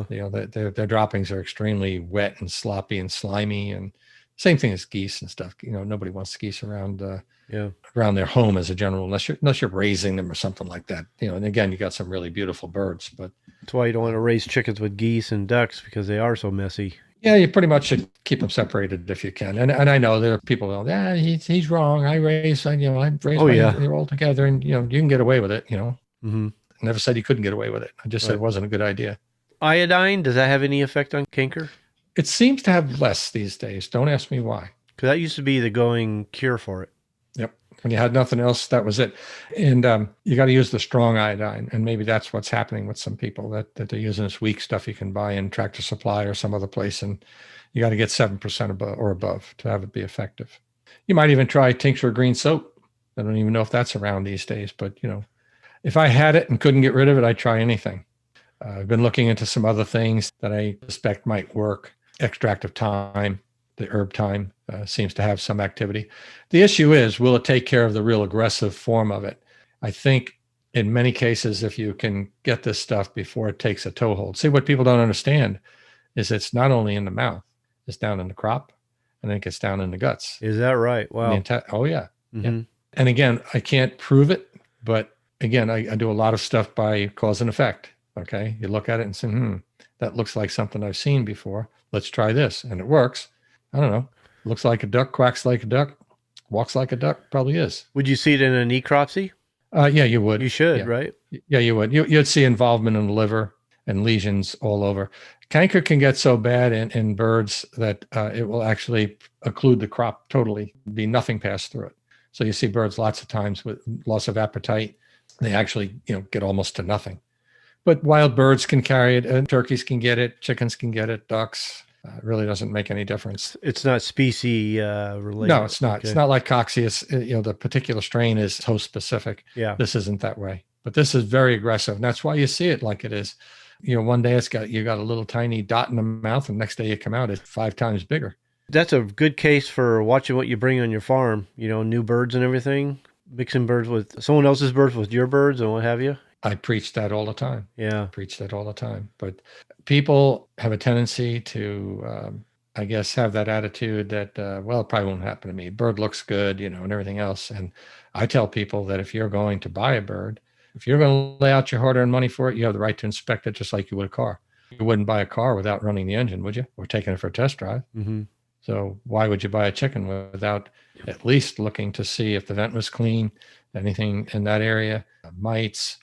they are. Their droppings are extremely wet and sloppy and slimy, and same thing as geese and stuff. Nobody wants geese around around their home as a general, unless you're raising them or something like that. And again, you got some really beautiful birds, but that's why you don't want to raise chickens with geese and ducks because they are so messy. Yeah, you pretty much should keep them separated if you can. And I know there are people who go, he's wrong. I raised they're all together, and you can get away with it. Mm-hmm. I never said you couldn't get away with it. I just said it wasn't a good idea. Iodine, does that have any effect on canker? It seems to have less these days. Don't ask me why. Because that used to be the going cure for it. Yep. When you had nothing else, that was it. And you got to use the strong iodine. And maybe that's what's happening with some people, that they're using this weak stuff you can buy in Tractor Supply or some other place. And you got to get 7% above to have it be effective. You might even try tincture of green soap. I don't even know if that's around these days. But, if I had it and couldn't get rid of it, I'd try anything. I've been looking into some other things that I suspect might work. Extract of thyme. The herb thyme seems to have some activity. The issue is, will it take care of the real aggressive form of it? I think in many cases, if you can get this stuff before it takes a toehold. See, what people don't understand is it's not only in the mouth, it's down in the crop, and then it gets down in the guts. Is that right? Wow. Oh, yeah. Mm-hmm. Yeah. And again, I can't prove it, but again, I do a lot of stuff by cause and effect. Okay. You look at it and say, that looks like something I've seen before. Let's try this. And it works. I don't know. Looks like a duck, quacks like a duck, walks like a duck, probably is. Would you see it in a necropsy? Yeah, you would. You should, right? Yeah, you would. You'd see involvement in the liver and lesions all over. Canker can get so bad in birds that it will actually occlude the crop totally, be nothing passed through it. So you see birds lots of times with loss of appetite. They actually, get almost to nothing. But wild birds can carry it, and turkeys can get it, chickens can get it, ducks. It really doesn't make any difference. It's not species related. No, it's not. Okay. It's not like coccius. The particular strain is host specific. Yeah. This isn't that way. But this is very aggressive. And that's why you see it like it is. One day you got a little tiny dot in the mouth, and next day you come out, it's 5 times bigger. That's a good case for watching what you bring on your farm. New birds and everything. Mixing birds with someone else's birds with your birds and what have you. I preach that all the time. Yeah. Preach that all the time. But people have a tendency to, I guess, have that attitude that, it probably won't happen to me. Bird looks good, and everything else. And I tell people that if you're going to buy a bird, if you're going to lay out your hard-earned money for it, you have the right to inspect it just like you would a car. You wouldn't buy a car without running the engine, would you? Or taking it for a test drive. Mm-hmm. So why would you buy a chicken without at least looking to see if the vent was clean, anything in that area, mites,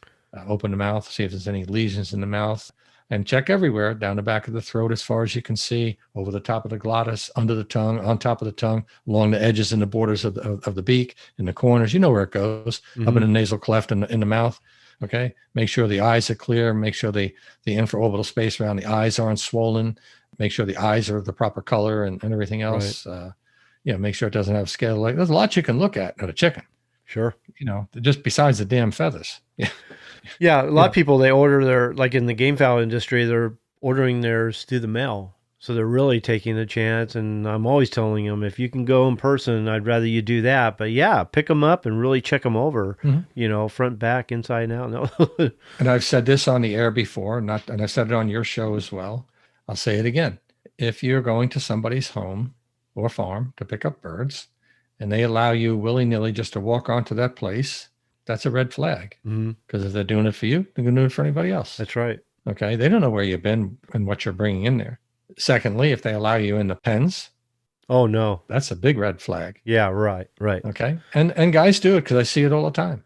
open the mouth, see if there's any lesions in the mouth, and check everywhere, down the back of the throat as far as you can see, over the top of the glottis, under the tongue, on top of the tongue, along the edges and the borders of the beak, in the corners. You know where it goes, up in the nasal cleft in the mouth. Okay. Make sure the eyes are clear. Make sure the infraorbital space around the eyes aren't swollen. Make sure the eyes are the proper color and everything else. Right. Make sure it doesn't have scale. Like there's a lot you can look at a chicken. Sure. Just besides the damn feathers. Yeah. Yeah. A lot of people, they order like in the Gamefowl industry, they're ordering theirs through the mail. So they're really taking a chance. And I'm always telling them, if you can go in person, I'd rather you do that. But yeah, pick them up and really check them over, front, back, inside, and out. No. And I've said this on the air before, and I said it on your show as well. I'll say it again. If you're going to somebody's home or farm to pick up birds and they allow you willy-nilly just to walk onto that place, that's a red flag. Because if they're doing it for you, they're going to do it for anybody else. That's right. Okay. They don't know where you've been and what you're bringing in there. Secondly, if they allow you in the pens, Oh, no. That's a big red flag. Yeah, right. Okay. And guys do it because I see it all the time.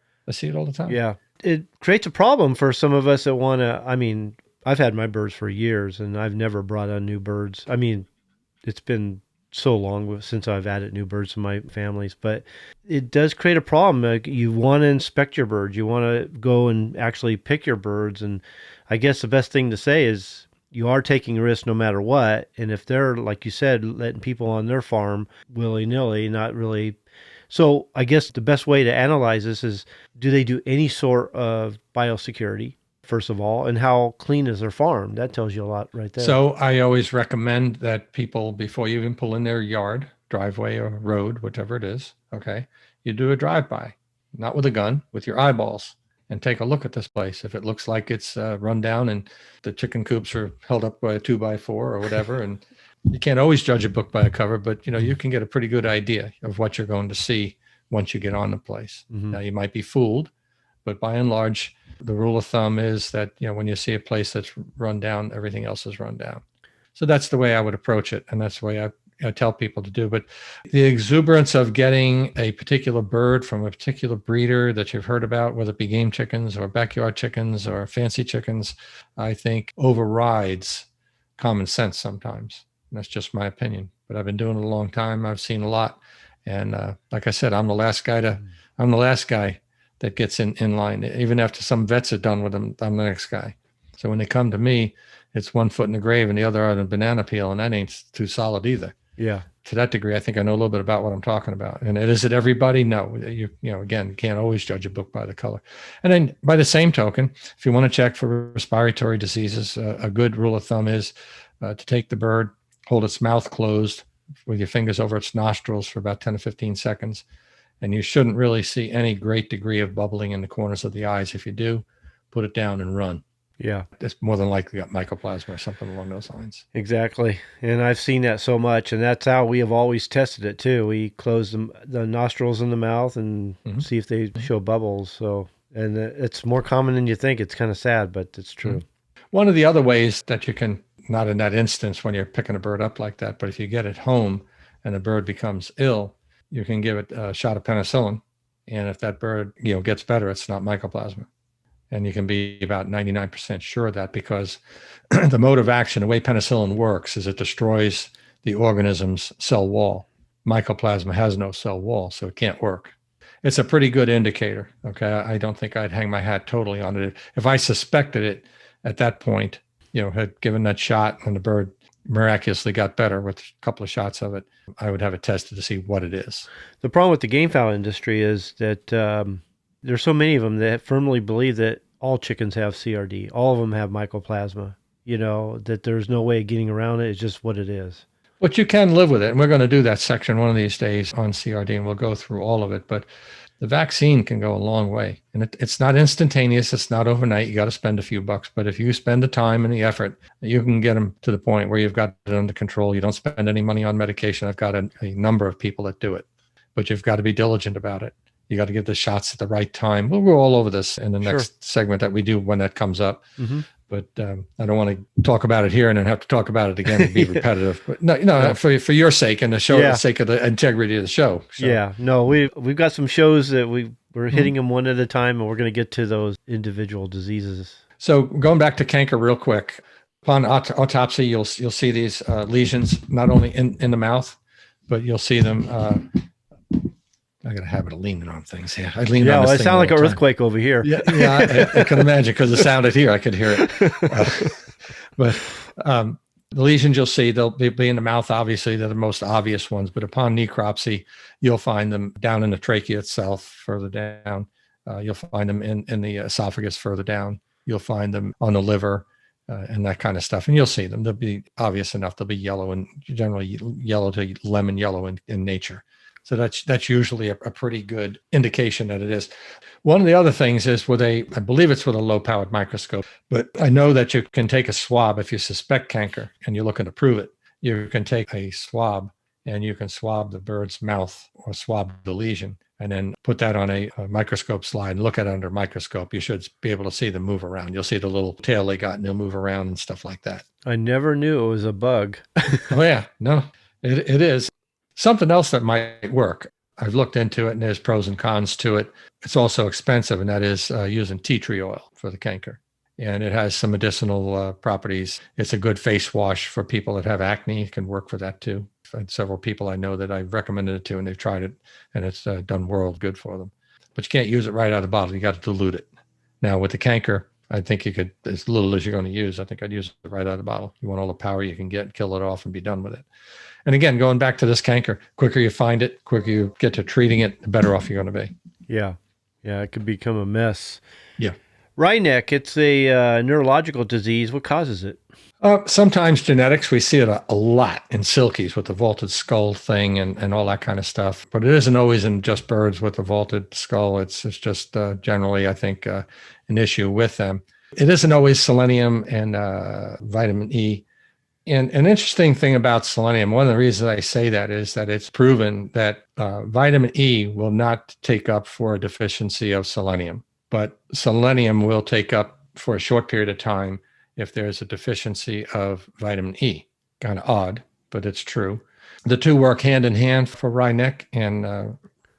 Yeah. It creates a problem for some of us that want to. I mean, I've had my birds for years and I've never brought on new birds. I mean, it's been so long since I've added new birds to my families, but it does create a problem. Like, you want to inspect your birds. You want to go and actually pick your birds. And I guess the best thing to say is you are taking a risk no matter what. And if they're, like you said, letting people on their farm willy-nilly, not really. So I guess the best way to analyze this is, do they do any sort of biosecurity, first of all, and how clean is their farm? That tells you a lot right there. So I always recommend that people, before you even pull in their yard, driveway or road, whatever it is, okay, you do a drive-by, not with a gun, with your eyeballs, and take a look at this place. If it looks like it's run down and the chicken coops are held up by a 2x4 or whatever, and you can't always judge a book by a cover, but you can get a pretty good idea of what you're going to see once you get on the place. Mm-hmm. Now, you might be fooled, but by and large, the rule of thumb is that, when you see a place that's run down, everything else is run down. So that's the way I would approach it. And that's the way I tell people to do. But the exuberance of getting a particular bird from a particular breeder that you've heard about, whether it be game chickens or backyard chickens or fancy chickens, I think overrides common sense sometimes. And that's just my opinion. But I've been doing it a long time. I've seen a lot. And like I said, I'm the last guy that gets in line. Even after some vets are done with them, I'm the next guy. So when they come to me, it's one foot in the grave and the other on a banana peel, and that ain't too solid either. Yeah. To that degree, I think I know a little bit about what I'm talking about. And is it everybody? No. Again, you can't always judge a book by the color. And then by the same token, if you want to check for respiratory diseases, a good rule of thumb is to take the bird, hold its mouth closed with your fingers over its nostrils for about 10 to 15 seconds. And you shouldn't really see any great degree of bubbling in the corners of the eyes. If you do, put it down and run. Yeah. It's more than likely got mycoplasma or something along those lines. Exactly. And I've seen that so much. And that's how we have always tested it too. We close the nostrils and the mouth and see if they show bubbles. So, and it's more common than you think. It's kind of sad, but it's true. One of the other ways that you can, not in that instance when you're picking a bird up like that, but if you get it home and the bird becomes ill, you can give it a shot of penicillin. And if that bird, gets better, it's not mycoplasma. And you can be about 99% sure of that, because the mode of action, the way penicillin works, is it destroys the organism's cell wall. Mycoplasma has no cell wall, so it can't work. It's a pretty good indicator. Okay. I don't think I'd hang my hat totally on it. If I suspected it at that point, had given that shot and the bird miraculously got better with a couple of shots of it, I would have it tested to see what it is. The problem with the gamefowl industry is that there's so many of them that firmly believe that all chickens have CRD. All of them have mycoplasma, that there's no way of getting around it. It's just what it is. But you can live with it. And we're going to do that section one of these days on CRD, and we'll go through all of it. But the vaccine can go a long way. And it's not instantaneous. It's not overnight. You got to spend a few bucks. But if you spend the time and the effort, you can get them to the point where you've got it under control. You don't spend any money on medication. I've got a number of people that do it. But you've got to be diligent about it. You got to give the shots at the right time. We'll go all over this in the next segment that we do when that comes up. Mm-hmm. But I don't want to talk about it here and then have to talk about it again and be repetitive. But no, for your sake and the show, the sake of the integrity of the show. So. Yeah, no, we've got some shows that we're hitting them one at a time, and we're going to get to those individual diseases. So going back to canker real quick, upon autopsy, you'll see these lesions not only in the mouth, but you'll see them. I got a habit of leaning on things here. I lean on this thing. It sounded like an earthquake over here. Yeah, I can imagine, because the sound here, I could hear it. But the lesions you'll see, they'll be in the mouth. Obviously, they're the most obvious ones. But upon necropsy, you'll find them down in the trachea itself, further down. You'll find them in the esophagus, further down. You'll find them on the liver and that kind of stuff. And you'll see them. They'll be obvious enough. They'll be yellow, and generally yellow to lemon yellow in nature. So that's usually a pretty good indication that it is. One of the other things is I believe it's with a low-powered microscope, but I know that you can take a swab if you suspect canker and you're looking to prove it. You can take a swab and you can swab the bird's mouth or swab the lesion and then put that on a microscope slide and look at it under a microscope. You should be able to see them move around. You'll see the little tail they got and they'll move around and stuff like that. I never knew it was a bug. Oh, yeah. No, it is. Something else that might work. I've looked into it, and there's pros and cons to it. It's also expensive, and that is using tea tree oil for the canker. And it has some medicinal properties. It's a good face wash for people that have acne. It can work for that too. I've had several people I know that I've recommended it to, and they've tried it, and it's done world good for them. But you can't use it right out of the bottle. You got to dilute it. Now, with the canker, I think you could, as little as you're going to use, I think I'd use it right out of the bottle. You want all the power you can get, kill it off, and be done with it. And again, going back to this canker, quicker you find it, quicker you get to treating it, the better off you're going to be. Yeah. Yeah, it could become a mess. Yeah. Wryneck, it's a neurological disease. What causes it? Sometimes genetics. We see it a lot in silkies with the vaulted skull thing and all that kind of stuff. But it isn't always in just birds with the vaulted skull. It's just generally, I think, an issue with them. It isn't always selenium and vitamin E. And an interesting thing about selenium, one of the reasons I say that is that it's proven that vitamin E will not take up for a deficiency of selenium, but selenium will take up for a short period of time if there's a deficiency of vitamin E. Kind of odd, but it's true. The two work hand in hand for Wryneck and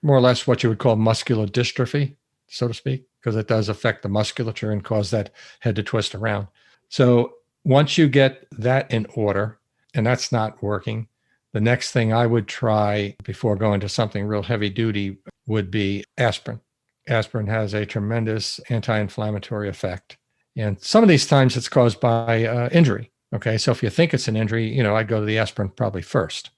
more or less what you would call muscular dystrophy, so to speak, because it does affect the musculature and cause that head to twist around. So once you get that in order, and that's not working, the next thing I would try before going to something real heavy duty would be aspirin. Aspirin has a tremendous anti-inflammatory effect. And some of these times it's caused by injury. Okay, so if you think it's an injury, I'd go to the aspirin probably first.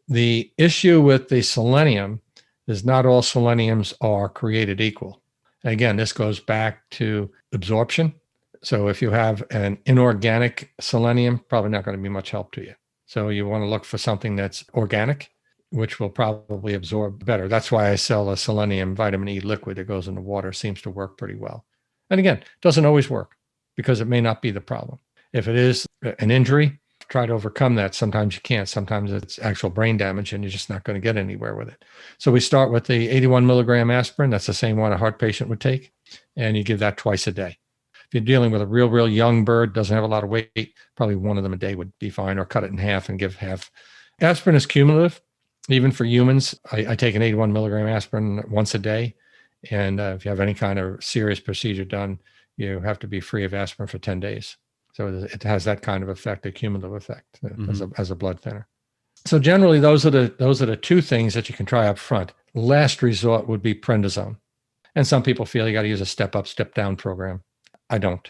The issue with the selenium is not all seleniums are created equal. Again, this goes back to absorption. So if you have an inorganic selenium, probably not going to be much help to you. So you want to look for something that's organic, which will probably absorb better. That's why I sell a selenium vitamin E liquid that goes in the water. Seems to work pretty well. And again, doesn't always work because it may not be the problem. If it is an injury, try to overcome that. Sometimes you can't. Sometimes it's actual brain damage and you're just not going to get anywhere with it. So we start with the 81 milligram aspirin. That's the same one a heart patient would take. And you give that twice a day. If you're dealing with a real young bird, doesn't have a lot of weight, probably one of them a day would be fine, or cut it in half and give half. Aspirin is cumulative. Even for humans, I take an 81 milligram aspirin once a day. And if you have any kind of serious procedure done, you have to be free of aspirin for 10 days. So it has that kind of effect, a cumulative effect as a blood thinner. So generally, those are the two things that you can try up front. Last resort would be prednisone. And some people feel you got to use a step up, step down program. I don't.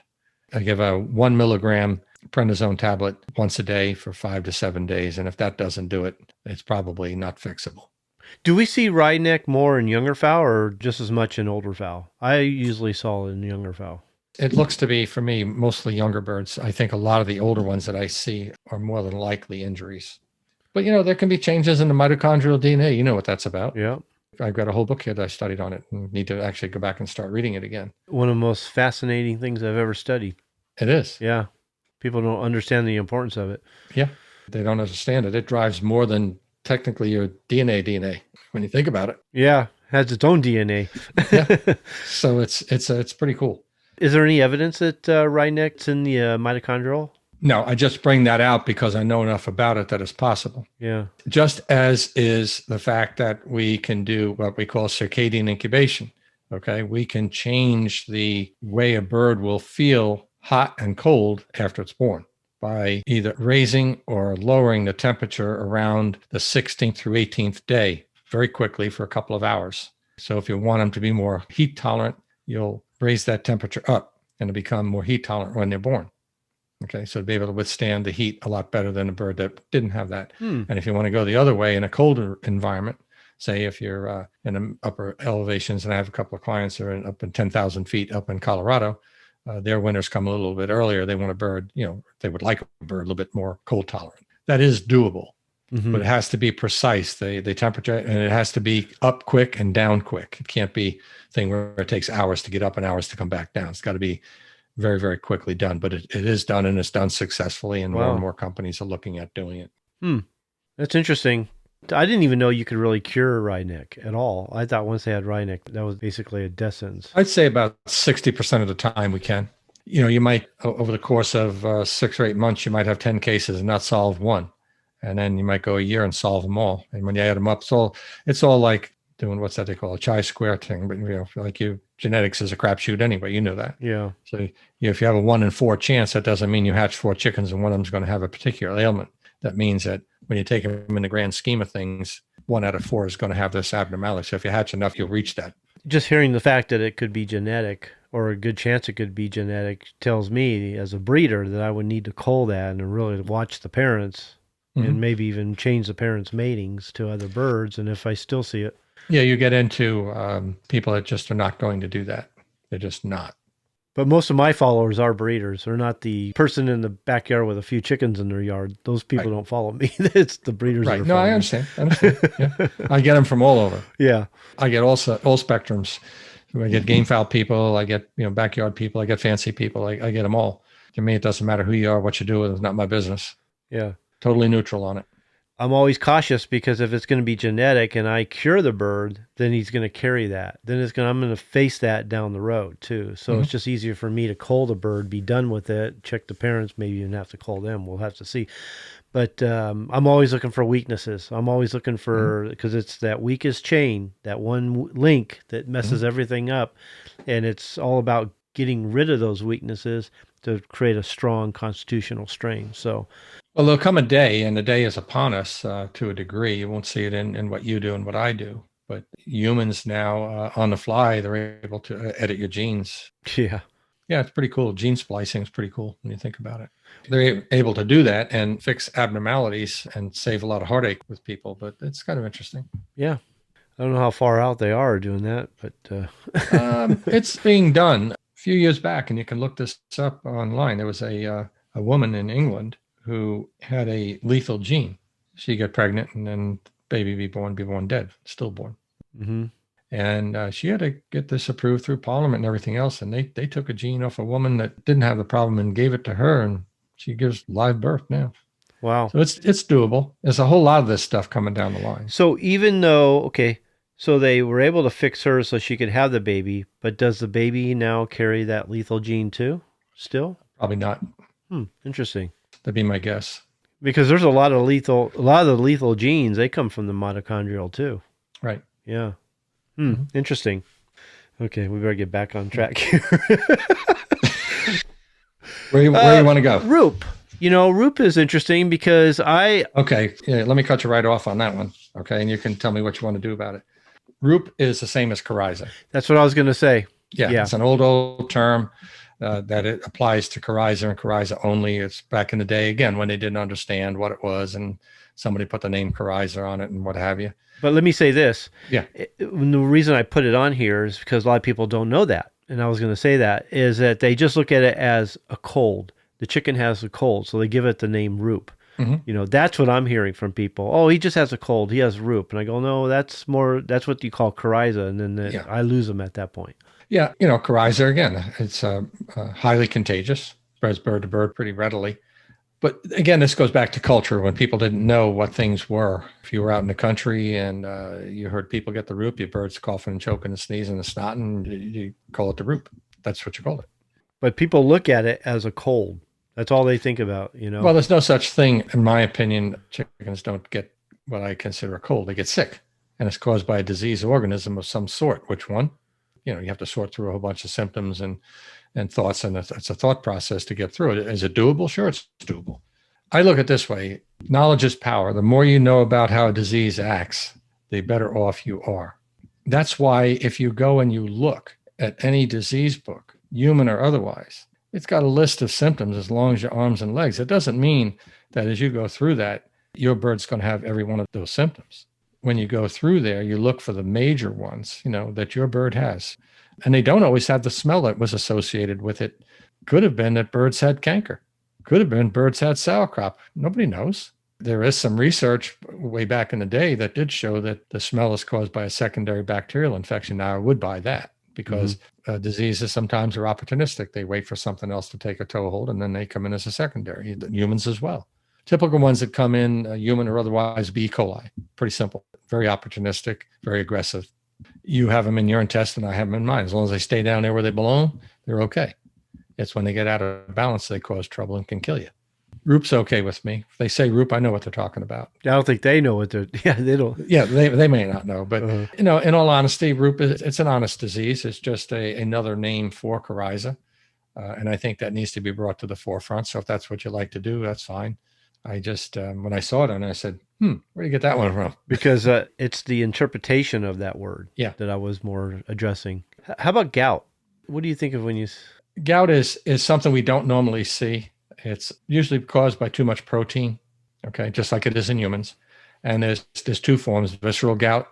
I give a 1 milligram prednisone tablet once a day for 5 to 7 days. And if that doesn't do it, it's probably not fixable. Do we see Wryneck more in younger fowl or just as much in older fowl? I usually saw it in younger fowl. It looks to be, for me, mostly younger birds. I think a lot of the older ones that I see are more than likely injuries. But, there can be changes in the mitochondrial DNA. You know what that's about. Yeah. I've got a whole book here that I studied on it and need to actually go back and start reading it again. One of the most fascinating things I've ever studied. It is. Yeah. People don't understand the importance of it. Yeah. They don't understand it. It drives more than technically your DNA when you think about it. Yeah. It has its own DNA. Yeah. So it's pretty cool. Is there any evidence that Wryneck's in the mitochondrial? No, I just bring that out because I know enough about it that it's possible. Yeah. Just as is the fact that we can do what we call circadian incubation. Okay. We can change the way a bird will feel hot and cold after it's born by either raising or lowering the temperature around the 16th through 18th day very quickly for a couple of hours. So if you want them to be more heat tolerant, you'll raise that temperature up and to become more heat tolerant when they're born. Okay, so to be able to withstand the heat a lot better than a bird that didn't have that. And if you want to go the other way in a colder environment, say if you're in the upper elevations, and I have a couple of clients that are up in 10,000 feet up in Colorado, their winters come a little bit earlier. They want a bird, they would like a bird a little bit more cold tolerant. That is doable, but it has to be precise, the temperature, and it has to be up quick and down quick. It can't be a thing where it takes hours to get up and hours to come back down. It's got to be very, very quickly done, but it is done, and it's done successfully, and more and more companies are looking at doing it. That's interesting. I didn't even know you could really cure Wryneck at all. I thought once they had Wryneck, that was basically a death sentence. I'd say about 60% of the time we can. You might, over the course of 6 or 8 months, you might have 10 cases and not solve one. And then you might go a year and solve them all. And when you add them up, it's all like doing what's that they call a chi-square thing. But genetics is a crapshoot anyway. You know that. Yeah. So if you have a 1 in 4 chance, that doesn't mean you hatch 4 chickens and one of them's going to have a particular ailment. That means that when you take them in the grand scheme of things, 1 out of 4 is going to have this abnormality. So if you hatch enough, you'll reach that. Just hearing the fact that it could be genetic, or a good chance it could be genetic, tells me as a breeder that I would need to cull that and really watch the parents and maybe even change the parents' matings to other birds. And if I still see it. Yeah, you get into people that just are not going to do that. They're just not. But most of my followers are breeders. They're not the person in the backyard with a few chickens in their yard. Those people don't follow me. It's the breeders. Right. That are No, I understand. Yeah. I get them from all over. Yeah. I get all spectrums. I get gamefowl people. I get backyard people. I get fancy people. I get them all. To me, it doesn't matter who you are, what you do. It's not my business. Yeah. Totally neutral on it. I'm always cautious because if it's going to be genetic and I cure the bird, then he's going to carry that. Then I'm going to face that down the road too. So it's just easier for me to cull the bird, be done with it, check the parents, maybe even have to cull them. We'll have to see. But I'm always looking for weaknesses. I'm always looking for, because it's that weakest chain, that one link that messes everything up. And it's all about getting rid of those weaknesses to create a strong constitutional strain. So, well, there'll come a day, and the day is upon us to a degree. You won't see it in what you do and what I do. But humans now, on the fly, they're able to edit your genes. yeah. Yeah, it's pretty cool. Gene splicing is pretty cool when you think about it. They're able to do that and fix abnormalities and save a lot of heartache with people, but it's kind of interesting. Yeah. I don't know how far out they are doing that, but... it's being done a few years back, and you can look this up online. There was a woman in England who had a lethal gene. She got pregnant, and then baby be born dead, stillborn. Mm-hmm. And she had to get this approved through Parliament and everything else. And they took a gene off a woman that didn't have the problem and gave it to her, and she gives live birth now. Wow. So it's doable. There's a whole lot of this stuff coming down the line. So even though, so they were able to fix her so she could have the baby, but does the baby now carry that lethal gene too? Still? Probably not. Interesting. That'd be my guess. Because there's a lot of the lethal genes, they come from the mitochondrial too. Right. Yeah. Interesting. Okay, we better get back on track here. Where you want to go? Roop. Roop is interesting because Okay, yeah, let me cut you right off on that one. Okay, and you can tell me what you want to do about it. Roop is the same as coryza. That's what I was going to say. Yeah, it's an old term that it applies to coryza and coryza only. It's back in the day, again, when they didn't understand what it was, and somebody put the name coryza on it and what have you. But let me say this. Yeah. The reason I put it on here is because a lot of people don't know that. And I was going to say that is that they just look at it as a cold. The chicken has a cold, so they give it the name Roop. That's what I'm hearing from people. Oh, he just has a cold. He has Roop. And I go, no, that's what you call coryza. And then I lose them at that point. Yeah. Coryza, again, it's highly contagious, spreads bird to bird pretty readily. But again, this goes back to culture when people didn't know what things were. If you were out in the country and you heard people get the Roop, your bird's coughing and choking and sneezing and snotting, you call it the Roop. That's what you call it. But people look at it as a cold. That's all they think about, Well, there's no such thing, in my opinion. Chickens don't get what I consider a cold. They get sick. And it's caused by a disease organism of some sort. Which one? You have to sort through a whole bunch of symptoms and thoughts, and it's a thought process to get through it. Is it doable? Sure, it's doable. I look at it this way. Knowledge is power. The more you know about how a disease acts, the better off you are. That's why if you go and you look at any disease book, human or otherwise, it's got a list of symptoms as long as your arms and legs. It doesn't mean that as you go through that, your bird's going to have every one of those symptoms. When you go through there, you look for the major ones, that your bird has. And they don't always have the smell that was associated with it. Could have been that birds had canker. Could have been birds had sauerkraut. Nobody knows. There is some research way back in the day that did show that the smell is caused by a secondary bacterial infection. Now, I would buy that because diseases sometimes are opportunistic. They wait for something else to take a toehold, and then they come in as a secondary. Humans as well. Typical ones that come in, human or otherwise, be E. coli. Pretty simple. Very opportunistic, very aggressive. You have them in your intestine, I have them in mine. As long as they stay down there where they belong, they're okay. It's when they get out of balance, they cause trouble and can kill you. Roop's okay with me. If they say roop, I know what they're talking about. I don't think they know what they're. Yeah, they don't. Yeah, they may not know, but in all honesty, roop it's an honest disease. It's just another name for coryza, and I think that needs to be brought to the forefront. So if that's what you like to do, that's fine. I just when I saw it, and I said, where do you get that one from? Because it's the interpretation of that word. That I was more addressing. How about gout? What do you think of when you? Gout is something we don't normally see. It's usually caused by too much protein, okay, just like it is in humans. And there's two forms, visceral gout.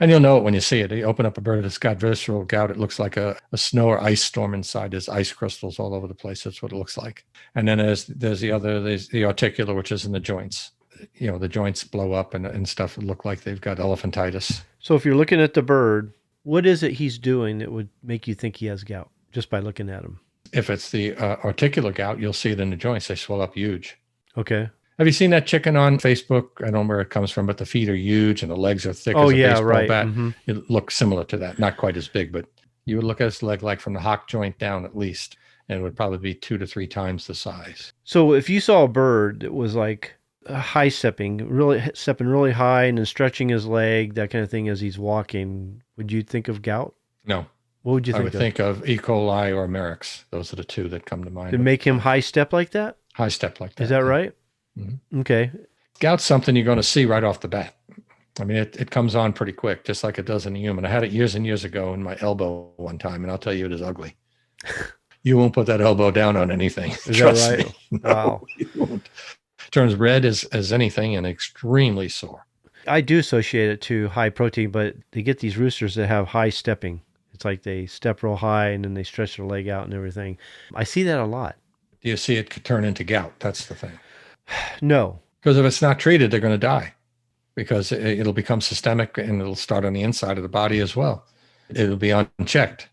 And you'll know it when you see it. You open up a bird that's got visceral gout, it looks like a snow or ice storm inside. There's ice crystals all over the place. That's what it looks like. And then there's the articular, which is in the joints. The joints blow up and stuff that look like they've got elephantitis. So if you're looking at the bird, what is it he's doing that would make you think he has gout just by looking at him? If it's the articular gout, you'll see it in the joints. They swell up huge. Okay. Have you seen that chicken on Facebook? I don't know where it comes from, but the feet are huge and the legs are thick as a baseball bat. Mm-hmm. It looks similar to that. Not quite as big, but you would look at its leg like from the hock joint down at least, and it would probably be 2 to 3 times the size. So if you saw a bird that was like high stepping really high and then stretching his leg, that kind of thing as he's walking, would you think of gout? No. What would you think I would think of E. coli or Merrick's. Those are the two that come to mind. To make him high step like that? High step like that. Is that right? Mm-hmm. Okay. Gout's something you're going to see right off the bat. I mean, it comes on pretty quick, just like it does in a human. I had it years and years ago in my elbow one time, and I'll tell you, it is ugly. You won't put that elbow down on anything. Is that right? Me. No, wow. You won't. Turns red as anything and extremely sore. I do associate it to high protein, but they get these roosters that have high stepping. It's like they step real high and then they stretch their leg out and everything. I see that a lot. Do you see it could turn into gout? That's the thing. No. Because if it's not treated, they're going to die. Because it'll become systemic and it'll start on the inside of the body as well. It'll be unchecked.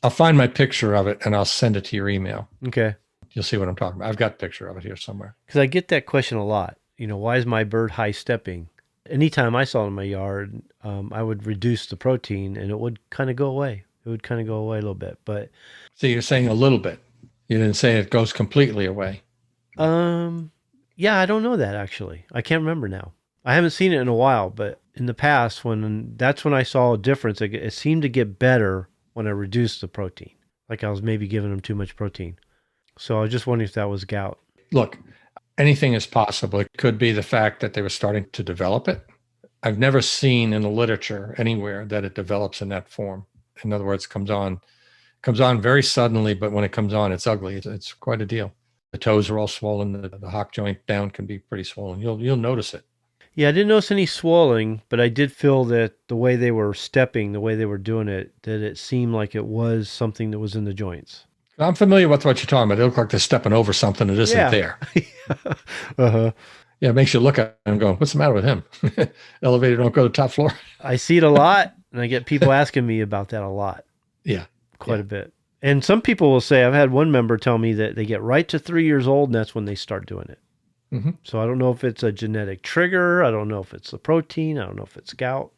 I'll find my picture of it and I'll send it to your email. Okay. You'll see what I'm talking about. I've got a picture of it here somewhere. Because I get that question a lot. Why is my bird high stepping? Anytime I saw it in my yard, I would reduce the protein and it would kind of go away. It would kind of go away a little bit. But so you're saying a little bit. You didn't say it goes completely away. Yeah, I don't know that actually. I can't remember now. I haven't seen it in a while, but in the past, that's when I saw a difference. It seemed to get better when I reduced the protein. Like I was maybe giving them too much protein. So I was just wondering if that was gout. Look, anything is possible. It could be the fact that they were starting to develop it. I've never seen in the literature anywhere that it develops in that form. In other words, comes on very suddenly, but when it comes on, it's ugly. It's quite a deal. The toes are all swollen. The hock joint down can be pretty swollen. You'll notice it. Yeah, I didn't notice any swelling, but I did feel that the way they were stepping, the way they were doing it, that it seemed like it was something that was in the joints. I'm familiar with what you're talking about. They look like they're stepping over something that isn't there. Uh-huh. Yeah, it makes you look at it and go, what's the matter with him? Elevator don't go to the top floor. I see it a lot, and I get people asking me about that a lot. Yeah. Quite a bit. And some people will say, I've had one member tell me that they get right to 3 years old, and that's when they start doing it. Mm-hmm. So I don't know if it's a genetic trigger. I don't know if it's the protein. I don't know if it's gout.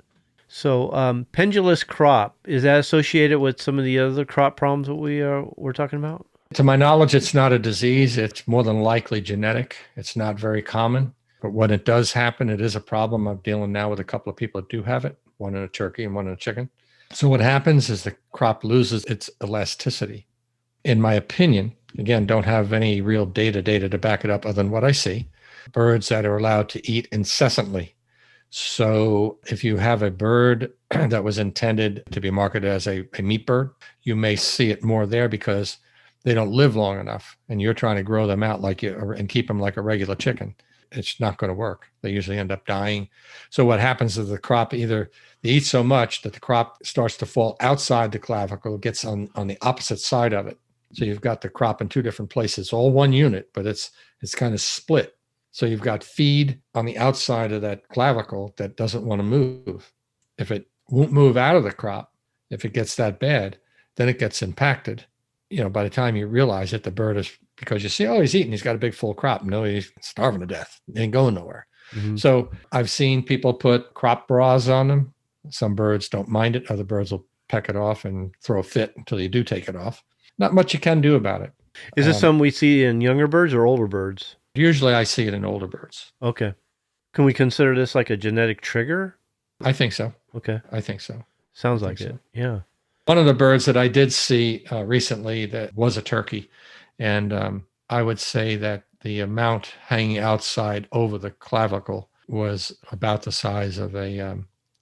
So pendulous crop, is that associated with some of the other crop problems that we're talking about? To my knowledge, it's not a disease. It's more than likely genetic. It's not very common. But when it does happen, it is a problem. I'm dealing now with a couple of people that do have it, one in a turkey and one in a chicken. So what happens is the crop loses its elasticity. In my opinion, again, don't have any real data to back it up other than what I see. Birds that are allowed to eat incessantly. So if you have a bird that was intended to be marketed as a meat bird, you may see it more there because they don't live long enough and you're trying to grow them out and keep them like a regular chicken. It's not going to work. They usually end up dying. So what happens is the crop either they eat so much that the crop starts to fall outside the clavicle, gets on the opposite side of it. So you've got the crop in two different places, all one unit, but it's kind of split. So you've got feed on the outside of that clavicle that doesn't want to move. If it won't move out of the crop, if it gets that bad, then it gets impacted. By the time you realize it, the bird is, because you see, oh, he's eating, he's got a big full crop. No, he's starving to death. He ain't going nowhere. Mm-hmm. So I've seen people put crop bras on them. Some birds don't mind it. Other birds will peck it off and throw a fit until you do take it off. Not much you can do about it. Is this something we see in younger birds or older birds? Usually I see it in older birds. Okay. Can we consider this like a genetic trigger? I think so. Okay. I think so. Sounds I like think it. so. Yeah. One of the birds that I did see recently that was a turkey, and I would say that the amount hanging outside over the clavicle was about the size of a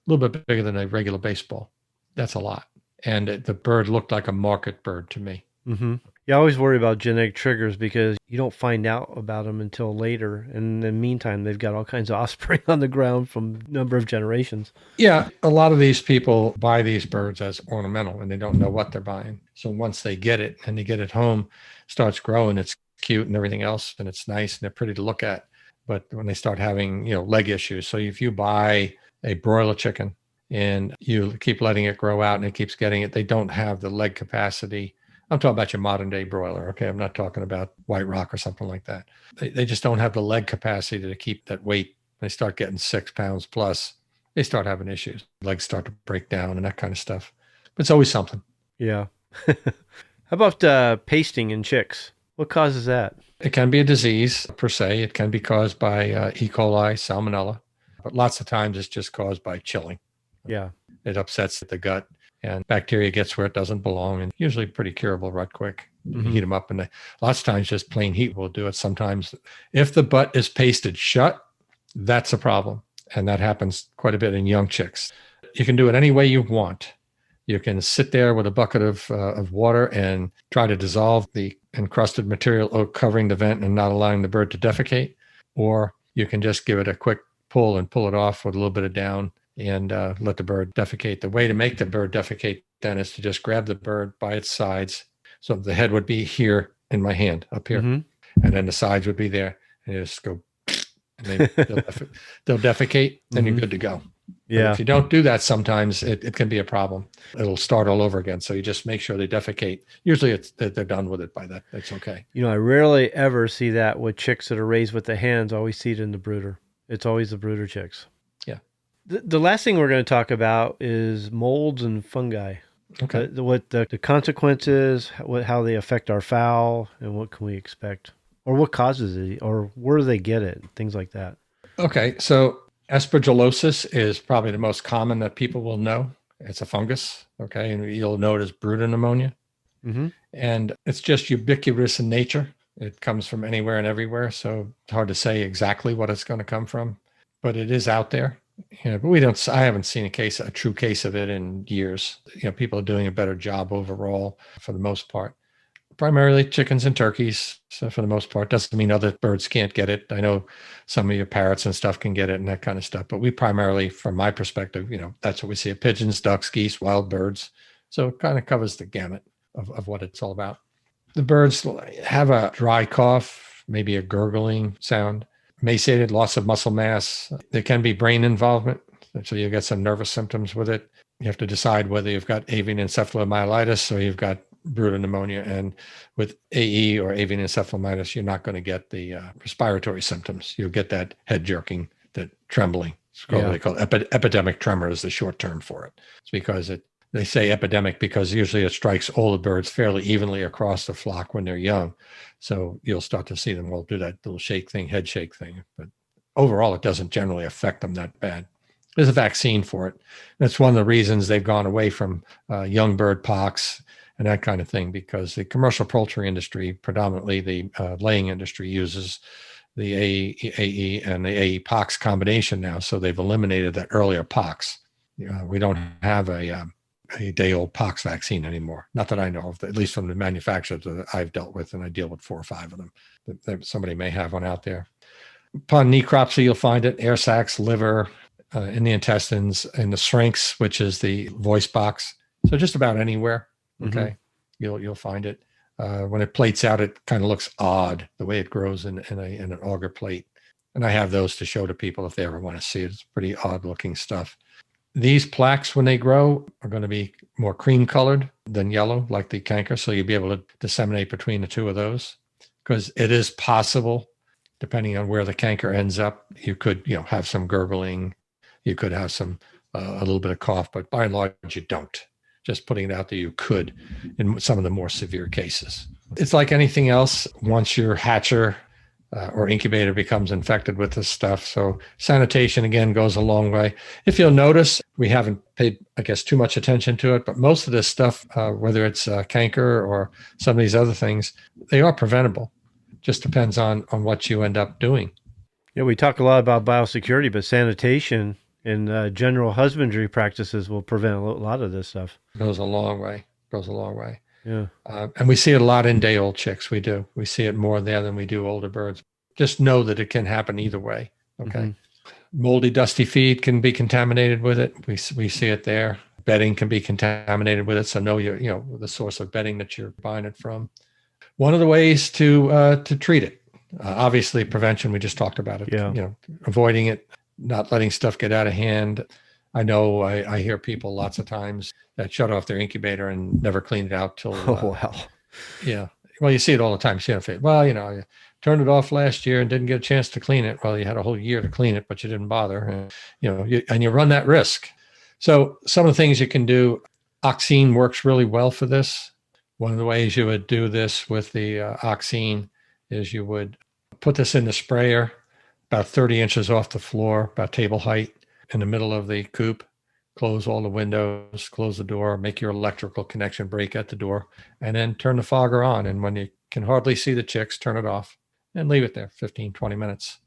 little bit bigger than a regular baseball. That's a lot. And the bird looked like a market bird to me. Mm-hmm. Yeah, I always worry about genetic triggers because you don't find out about them until later. And in the meantime, they've got all kinds of offspring on the ground from a number of generations. Yeah, a lot of these people buy these birds as ornamental and they don't know what they're buying. So once they get it and they get it home, starts growing, it's cute and everything else, and it's nice and they're pretty to look at. But when they start having, leg issues, so if you buy a broiler chicken and you keep letting it grow out and it keeps getting it, they don't have the leg capacity. I'm talking about your modern day broiler. Okay. I'm not talking about White Rock or something like that. They just don't have the leg capacity to keep that weight. They start getting 6 pounds plus. They start having issues. Legs start to break down and that kind of stuff. But it's always something. Yeah. How about pasting in chicks? What causes that? It can be a disease per se. It can be caused by E. coli, salmonella. But lots of times it's just caused by chilling. Yeah. It upsets the gut and bacteria gets where it doesn't belong, and usually pretty curable right quick. You heat them up, and lots of times just plain heat will do it. Sometimes if the butt is pasted shut, that's a problem. And that happens quite a bit in young chicks. You can do it any way you want. You can sit there with a bucket of water and try to dissolve the encrusted material covering the vent and not allowing the bird to defecate. Or you can just give it a quick pull and pull it off with a little bit of down and let the bird defecate. The way to make the bird defecate then is to just grab the bird by its sides. So the head would be here in my hand, up here. And then the sides would be there. And you just go, and they'll defecate, then you're good to go. Yeah. But if you don't do that, sometimes it can be a problem. It'll start all over again. So you just make sure they defecate. Usually they're done with it by that. That's okay. I rarely ever see that with chicks that are raised with the hens. I always see it in the brooder. It's always the brooder chicks. Yeah. The last thing we're going to talk about is molds and fungi. Okay. What the consequences, how they affect our fowl, and what can we expect? Or what causes it, or where do they get it, things like that. Okay, so aspergillosis is probably the most common that people will know. It's a fungus, okay, and you'll know it as Bruta pneumonia. And it's just ubiquitous in nature. It comes from anywhere and everywhere, so it's hard to say exactly what it's going to come from, but it is out there. But I haven't seen a true case of it in years. People are doing a better job overall for the most part. Primarily chickens and turkeys, so for the most part. Doesn't mean other birds can't get it. I know some of your parrots and stuff can get it and that kind of stuff, but we primarily, from my perspective, that's what we see: pigeons, ducks, geese, wild birds. So it kind of covers the gamut of what it's all about. The birds have a dry cough, maybe a gurgling sound, emaciated, loss of muscle mass. There can be brain involvement, so you get some nervous symptoms with it. You have to decide whether you've got avian encephalomyelitis or you've got Bruta pneumonia. And with AE or avian encephalomyelitis, you're not going to get the respiratory symptoms. You'll get that head jerking, that trembling. It's called what they call epidemic tremor is the short term for it. It's because they say epidemic because usually it strikes all the birds fairly evenly across the flock when they're young. So you'll start to see them all do that little shake thing, head shake thing. But overall, it doesn't generally affect them that bad. There's a vaccine for it. That's one of the reasons they've gone away from young bird pox and that kind of thing, because the commercial poultry industry, predominantly the laying industry, uses the AE and the AE pox combination now. So they've eliminated that earlier pox. We don't have a day-old pox vaccine anymore. Not that I know of, at least from the manufacturers that I've dealt with, and I deal with 4 or 5 of them. Somebody may have one out there. Upon necropsy, you'll find it: air sacs, liver, in the intestines, in the syrinx, which is the voice box. So just about anywhere, okay, you'll find it. When it plates out, it kind of looks odd, the way it grows in an auger plate. And I have those to show to people if they ever want to see it. It's pretty odd-looking stuff. These plaques, when they grow, are going to be more cream-colored than yellow, like the canker. So you'll be able to disseminate between the two of those, because it is possible, depending on where the canker ends up, you could have some gurgling, you could have some a little bit of cough, but by and large, you don't. Just putting it out there, you could in some of the more severe cases. It's like anything else. Once your hatcher or incubator becomes infected with this stuff. So sanitation, again, goes a long way. If you'll notice, we haven't paid, I guess, too much attention to it, but most of this stuff, whether it's canker or some of these other things, they are preventable. Just depends on what you end up doing. Yeah, we talk a lot about biosecurity, but sanitation and general husbandry practices will prevent a lot of this stuff. Goes a long way. Yeah. And we see it a lot in day-old chicks. We do. We see it more there than we do older birds. Just know that it can happen either way. Okay. Mm-hmm. Moldy, dusty feed can be contaminated with it. We see it there. Bedding can be contaminated with it. So know the source of bedding that you're buying it from. One of the ways to treat it, obviously prevention. We just talked about it. Yeah. Avoiding it, not letting stuff get out of hand. I know I hear people lots of times that shut off their incubator and never cleaned it out till. Oh, wow. Yeah. Well, you see it all the time. You turned it off last year and didn't get a chance to clean it. Well, you had a whole year to clean it, but you didn't bother. And, you run that risk. So some of the things you can do, oxine works really well for this. One of the ways you would do this with the oxine is you would put this in the sprayer about 30 inches off the floor, about table height, in the middle of the coop. Close all the windows, close the door, make your electrical connection break at the door, and then turn the fogger on. And when you can hardly see the chicks, turn it off and leave it there 15, 20 minutes.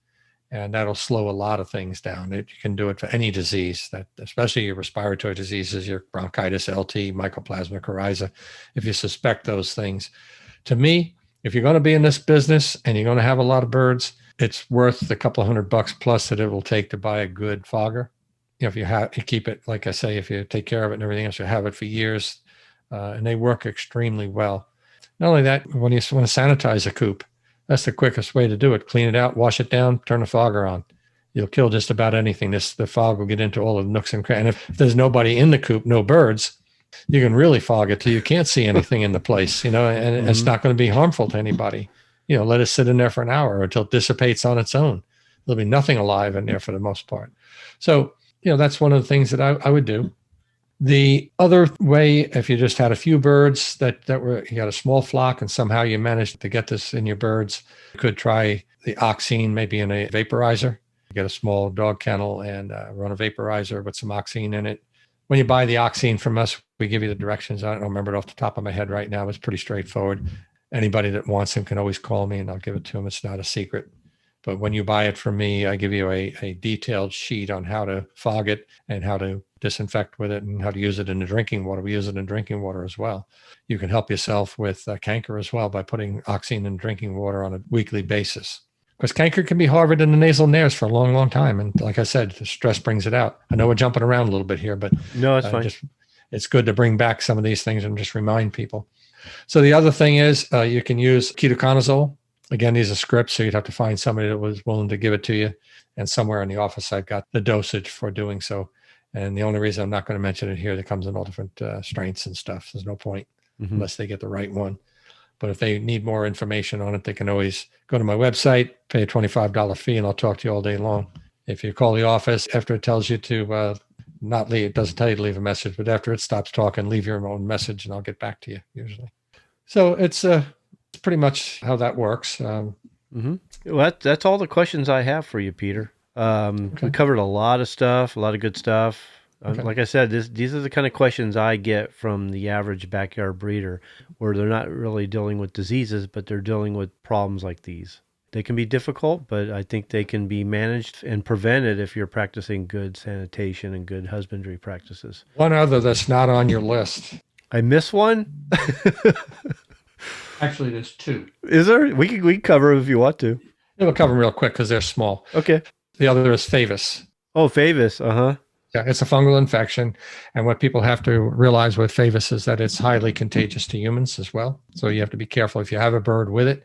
And that'll slow a lot of things down. You can do it for any disease, that especially your respiratory diseases, your bronchitis, LT, mycoplasma coryza, if you suspect those things. To me, if you're going to be in this business and you're going to have a lot of birds, it's worth the couple of $100 plus that it will take to buy a good fogger. If you keep it, like I say, if you take care of it and everything else, you have it for years, and they work extremely well. Not only that, when you want to sanitize a coop, that's the quickest way to do it. Clean it out, wash it down, turn the fogger on. You'll kill just about anything. The fog will get into all of the nooks and crannies. And if there's nobody in the coop, no birds, you can really fog it till you can't see anything in the place, and it's not going to be harmful to anybody. Let it sit in there for an hour until it dissipates on its own. There'll be nothing alive in there for the most part. So, that's one of the things that I would do. The other way, if you just had a few birds you got a small flock and somehow you managed to get this in your birds, you could try the oxine maybe in a vaporizer. You get a small dog kennel and run a vaporizer with some oxine in it. When you buy the oxine from us, we give you the directions. I don't remember it off the top of my head right now. It's pretty straightforward. Anybody that wants them can always call me and I'll give it to them. It's not a secret. But when you buy it from me, I give you a detailed sheet on how to fog it and how to disinfect with it and how to use it in the drinking water. We use it in drinking water as well. You can help yourself with canker as well by putting oxine in drinking water on a weekly basis. Because canker can be harbored in the nasal nares for a long, long time. And like I said, the stress brings it out. I know we're jumping around a little bit here, but no, it's fine. It's good to bring back some of these things and just remind people. So the other thing is you can use ketoconazole. Again, these are scripts, so you'd have to find somebody that was willing to give it to you. And somewhere in the office, I've got the dosage for doing so. And the only reason I'm not going to mention it here, it comes in all different strengths and stuff. There's no point unless they get the right one. But if they need more information on it, they can always go to my website, pay a $25 fee, and I'll talk to you all day long. If you call the office, after it tells you to not leave, it doesn't tell you to leave a message, but after it stops talking, leave your own message and I'll get back to you usually. So it's pretty much how that works. Well, that's all the questions I have for you, Peter. We covered a lot of stuff, a lot of good stuff. Okay. Like I said, these are the kind of questions I get from the average backyard breeder, where they're not really dealing with diseases, but they're dealing with problems like these. They can be difficult, but I think they can be managed and prevented if you're practicing good sanitation and good husbandry practices. One other that's not on your list. I miss one? Actually, there's two. Is there? We can cover them if you want to. We'll cover them real quick because they're small. Okay. The other is Favis. Oh, Favis. Uh-huh. Yeah, it's a fungal infection. And what people have to realize with Favis is that it's highly contagious to humans as well. So you have to be careful if you have a bird with it.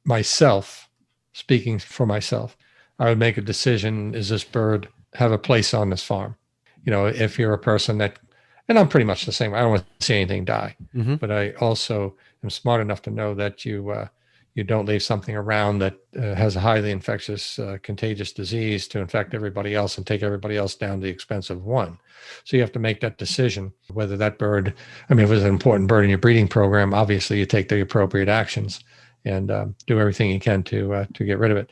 Myself, speaking for myself, I would make a decision, is this bird have a place on this farm? If you're a person that, and I'm pretty much the same, I don't want to see anything die, but I also am smart enough to know that you don't leave something around that has a highly infectious, contagious disease to infect everybody else and take everybody else down to the expense of one. So you have to make that decision whether that bird, if it's an important bird in your breeding program, obviously you take the appropriate actions. and do everything you can to get rid of it.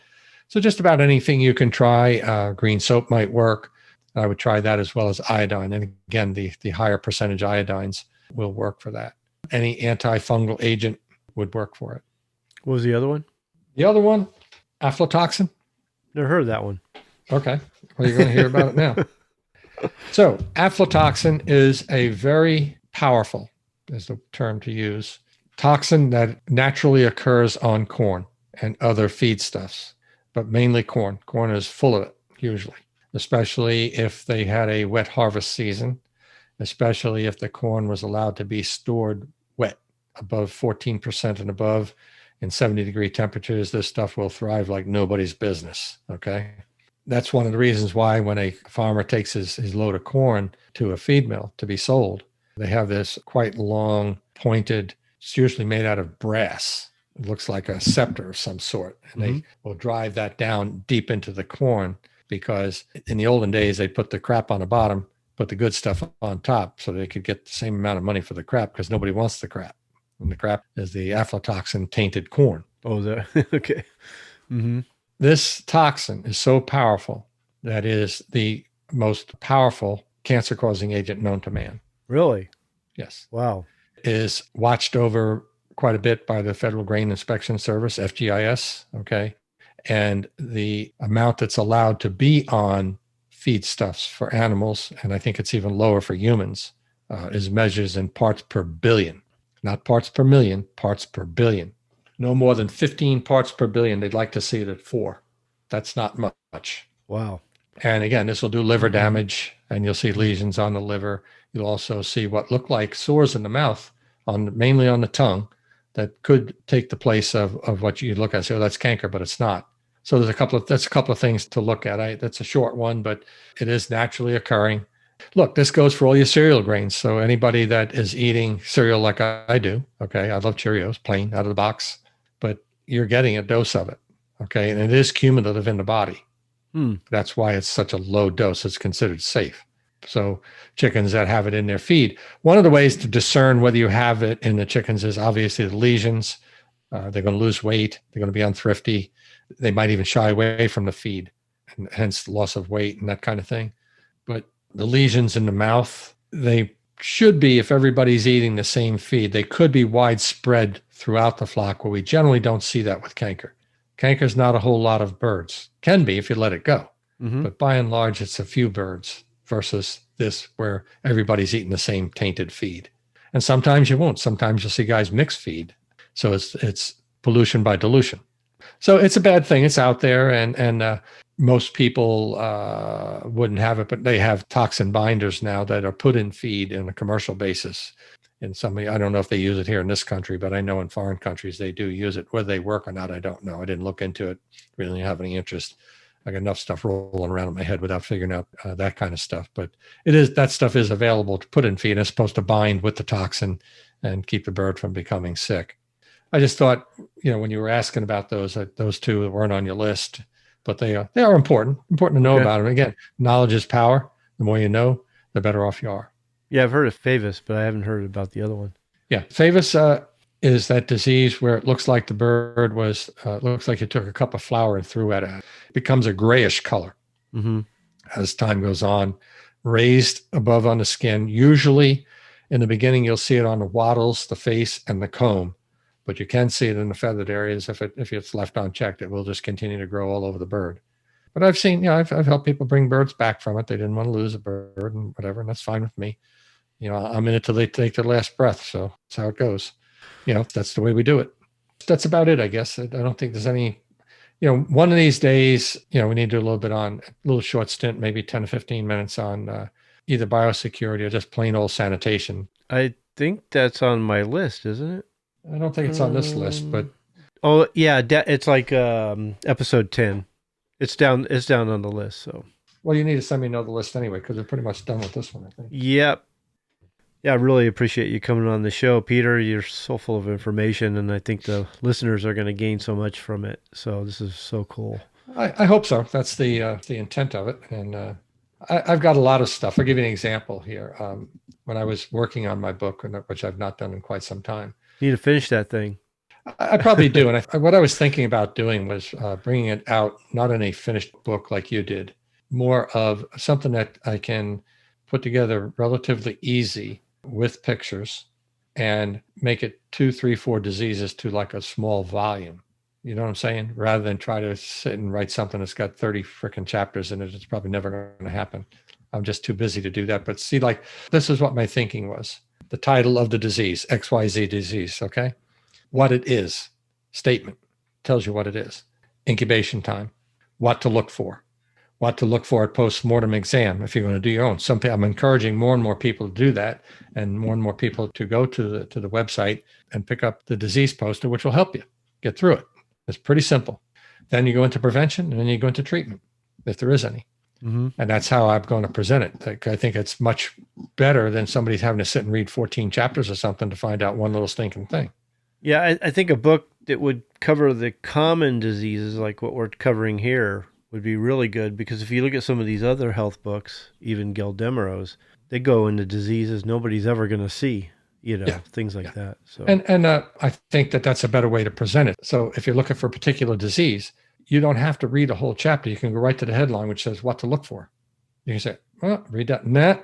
So just about anything you can try. Green soap might work. I would try that as well as iodine. And again, the higher percentage iodines will work for that. Any antifungal agent would work for it. What was the other one? The other one, aflatoxin. Never heard of that one. Okay. Well, you're going to hear about it now. So aflatoxin is a very powerful, is the term to use, toxin that naturally occurs on corn and other feedstuffs, but mainly corn. Corn is full of it, usually, especially if they had a wet harvest season, especially if the corn was allowed to be stored wet, above 14% and above in 70-degree temperatures. This stuff will thrive like nobody's business, okay? That's one of the reasons why when a farmer takes his load of corn to a feed mill to be sold, they have this quite long, pointed, it's usually made out of brass. It looks like a scepter of some sort. And they will drive that down deep into the corn because in the olden days, they put the crap on the bottom, put the good stuff on top so they could get the same amount of money for the crap because nobody wants the crap. And the crap is the aflatoxin tainted corn. Oh, that okay. Mm-hmm. This toxin is so powerful that is the most powerful cancer-causing agent known to man. Really? Yes. Wow. Is watched over quite a bit by the Federal Grain Inspection Service, FGIS, okay? And the amount that's allowed to be on feedstuffs for animals, and I think it's even lower for humans, is measures in parts per billion. Not parts per million, parts per billion. No more than 15 parts per billion. They'd like to see it at 4. That's not much. Wow. And again, this will do liver damage, and you'll see lesions on the liver. You'll also see what look like sores in the mouth, mainly on the tongue, that could take the place of what you look at. So that's canker, but it's not. So that's a couple of things to look at. That's a short one, but it is naturally occurring. Look, this goes for all your cereal grains. So anybody that is eating cereal like I do, okay, I love Cheerios, plain, out of the box, but you're getting a dose of it, okay? And it is cumulative in the body. That's why it's such a low dose. It's considered safe. So chickens that have it in their feed. One of the ways to discern whether you have it in the chickens is obviously the lesions. They're going to lose weight. They're going to be unthrifty. They might even shy away from the feed, and hence loss of weight and that kind of thing. But the lesions in the mouth, they should be, if everybody's eating the same feed, they could be widespread throughout the flock, where we generally don't see that with canker. Canker is not a whole lot of birds. Can be if you let it go. But by and large, it's a few birds versus this where everybody's eating the same tainted feed. And sometimes you won't. Sometimes you'll see guys mix feed. So it's pollution by dilution. So it's a bad thing. It's out there, and most people wouldn't have it, but they have toxin binders now that are put in feed on a commercial basis. And I don't know if they use it here in this country, but I know in foreign countries they do use it. Whether they work or not, I don't know. I didn't look into it. Really have any interest. I got enough stuff rolling around in my head without figuring out that kind of stuff. But that stuff is available to put in feed. It's supposed to bind with the toxin and keep the bird from becoming sick. I just thought, when you were asking about those two that weren't on your list, but they are important to know about them. Again, knowledge is power. The more you know, the better off you are. Yeah, I've heard of Favis, but I haven't heard about the other one. Yeah, Favis is that disease where it looks like the bird looks like you took a cup of flour and threw at it. It becomes a grayish color as time goes on, raised above on the skin. Usually in the beginning, you'll see it on the wattles, the face, and the comb, but you can see it in the feathered areas. If it's left unchecked, it will just continue to grow all over the bird. But I've seen, I've helped people bring birds back from it. They didn't want to lose a bird and whatever, and that's fine with me. I'm in it till they take their last breath. So that's how it goes. That's the way we do it. That's about it, I guess. I don't think there's any, one of these days, we need to do a little short stint, maybe 10 to 15 minutes on either biosecurity or just plain old sanitation. I think that's on my list, isn't it? I don't think it's on this list, but. Oh, yeah. It's like episode 10. It's down on the list. So. Well, you need to send me another list anyway, because we're pretty much done with this one, I think. Yep. Yeah, I really appreciate you coming on the show, Peter. You're so full of information, and I think the listeners are going to gain so much from it. So this is so cool. I hope so. That's the intent of it. And I've got a lot of stuff. I'll give you an example here. When I was working on my book, which I've not done in quite some time. You need to finish that thing. I probably do. And what I was thinking about doing was bringing it out, not in a finished book like you did, more of something that I can put together relatively easy with pictures and make it 2, 3, 4 diseases to like a small volume. You know what I'm saying? Rather than try to sit and write something that's got 30 freaking chapters in it, it's probably never going to happen. I'm just too busy to do that. But see, like, this is what my thinking was. The title of the disease, XYZ disease, okay? What it is, statement, tells you what it is. Incubation time, what to look for at post-mortem exam if you're going to do your own. I'm encouraging more and more people to do that, and more people to go to the website and pick up the disease poster, which will help you get through it. It's pretty simple. Then you go into prevention, and then you go into treatment, if there is any. Mm-hmm. And that's how I'm going to present it. Like, I think it's much better than somebody's having to sit and read 14 chapters or something to find out one little stinking thing. Yeah, I think a book that would cover the common diseases like what we're covering here would be really good, because if you look at some of these other health books, even Galdemaro's, they go into diseases nobody's ever going to see, things like that. So and I think that's a better way to present it. So if you're looking for a particular disease, you don't have to read a whole chapter. You can go right to the headline, which says what to look for. You can say, well, read that. Nah.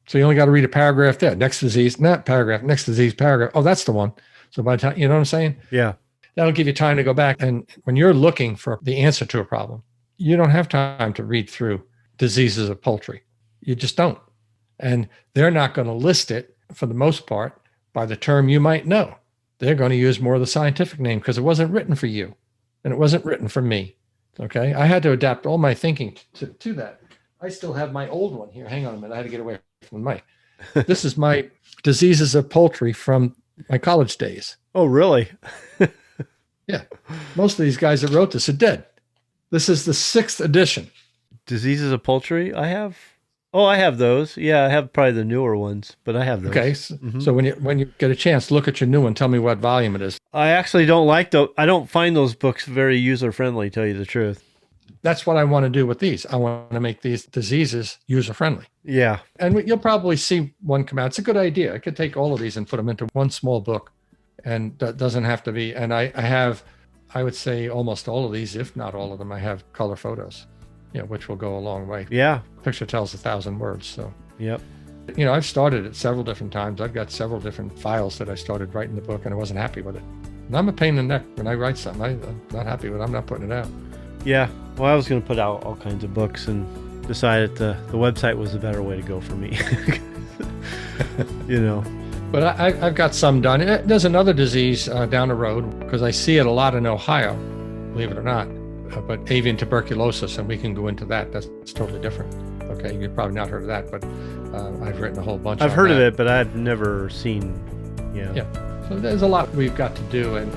So you only got to read a paragraph there. Next disease, paragraph. Next disease, paragraph. Oh, that's the one. So by the time, you know what I'm saying? Yeah. That'll give you time to go back. And when you're looking for the answer to a problem, you don't have time to read through diseases of poultry. You just don't. And they're not going to list it, for the most part, by the term you might know. They're going to use more of the scientific name because it wasn't written for you. And it wasn't written for me. Okay. I had to adapt all my thinking to that. I still have my old one here. Hang on a minute. I had to get away from the mic. This is my diseases of poultry from my college days. Oh, really? Yeah. Most of these guys that wrote this are dead. This is the 6th edition. Diseases of poultry? I have those. Yeah, I have probably the newer ones, but I have those. Okay. So when you get a chance, look at your new one. Tell me what volume it is. I actually don't I don't find those books very user-friendly, tell you the truth. That's what I want to do with these. I want to make these diseases user-friendly. Yeah. And you'll probably see one come out. It's a good idea. I could take all of these and put them into one small book. And that doesn't have to be. And I have, I would say almost all of these, if not all of them, I have color photos, which will go a long way. Yeah. Picture tells 1,000 words. So, yep. I've started it several different times. I've got several different files that I started writing the book and I wasn't happy with it. And I'm a pain in the neck when I write something I'm not happy with. I'm not putting it out. Yeah. Well, I was going to put out all kinds of books and decided the website was the better way to go for me. But I've got some done. There's another disease down the road, because I see it a lot in Ohio, believe it or not, but avian tuberculosis, and we can go into that. That's totally different. Okay, you've probably not heard of that, but I've written a whole bunch. I've heard of it, but I've never seen. Yeah. So there's a lot we've got to do, and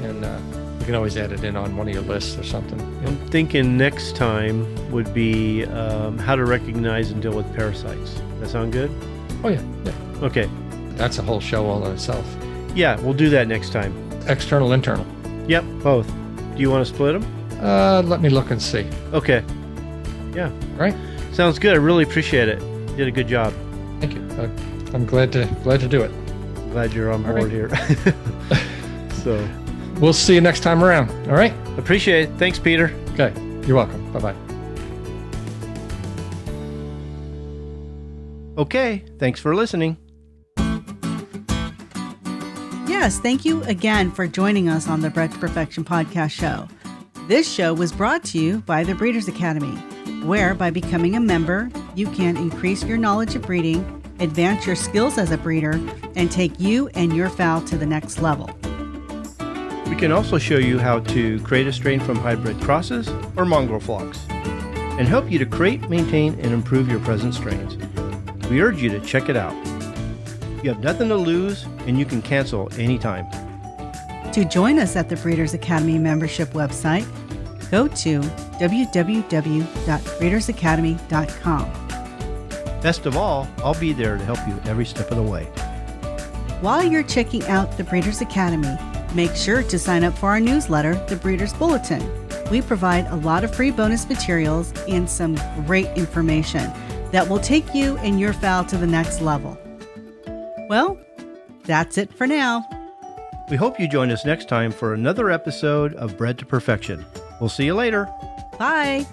you can always add it in on one of your lists or something. I'm thinking next time would be how to recognize and deal with parasites. That sound good? Oh, yeah. Okay. That's a whole show all in itself. Yeah, we'll do that next time. External, internal. Yep, both. Do you want to split them? Let me look and see. Okay. Yeah. Right. Sounds good. I really appreciate it. You did a good job. Thank you. I'm glad to do it. Glad you're on board here. So we'll see you next time around. All right. Appreciate it. Thanks, Peter. Okay. You're welcome. Bye-bye. Okay. Thanks for listening. Yes, thank you again for joining us on the Bred to Perfection podcast show. This show was brought to you by the Breeders Academy, where by becoming a member, you can increase your knowledge of breeding, advance your skills as a breeder, and take you and your fowl to the next level. We can also show you how to create a strain from hybrid crosses or mongrel flocks, and help you to create, maintain, and improve your present strains. We urge you to check it out. You have nothing to lose, and you can cancel anytime. To join us at the Breeders Academy membership website, go to www.breedersacademy.com. Best of all, I'll be there to help you every step of the way. While you're checking out the Breeders Academy, make sure to sign up for our newsletter, The Breeders Bulletin. We provide a lot of free bonus materials and some great information that will take you and your fowl to the next level. Well, that's it for now. We hope you join us next time for another episode of Bred to Perfection. We'll see you later. Bye.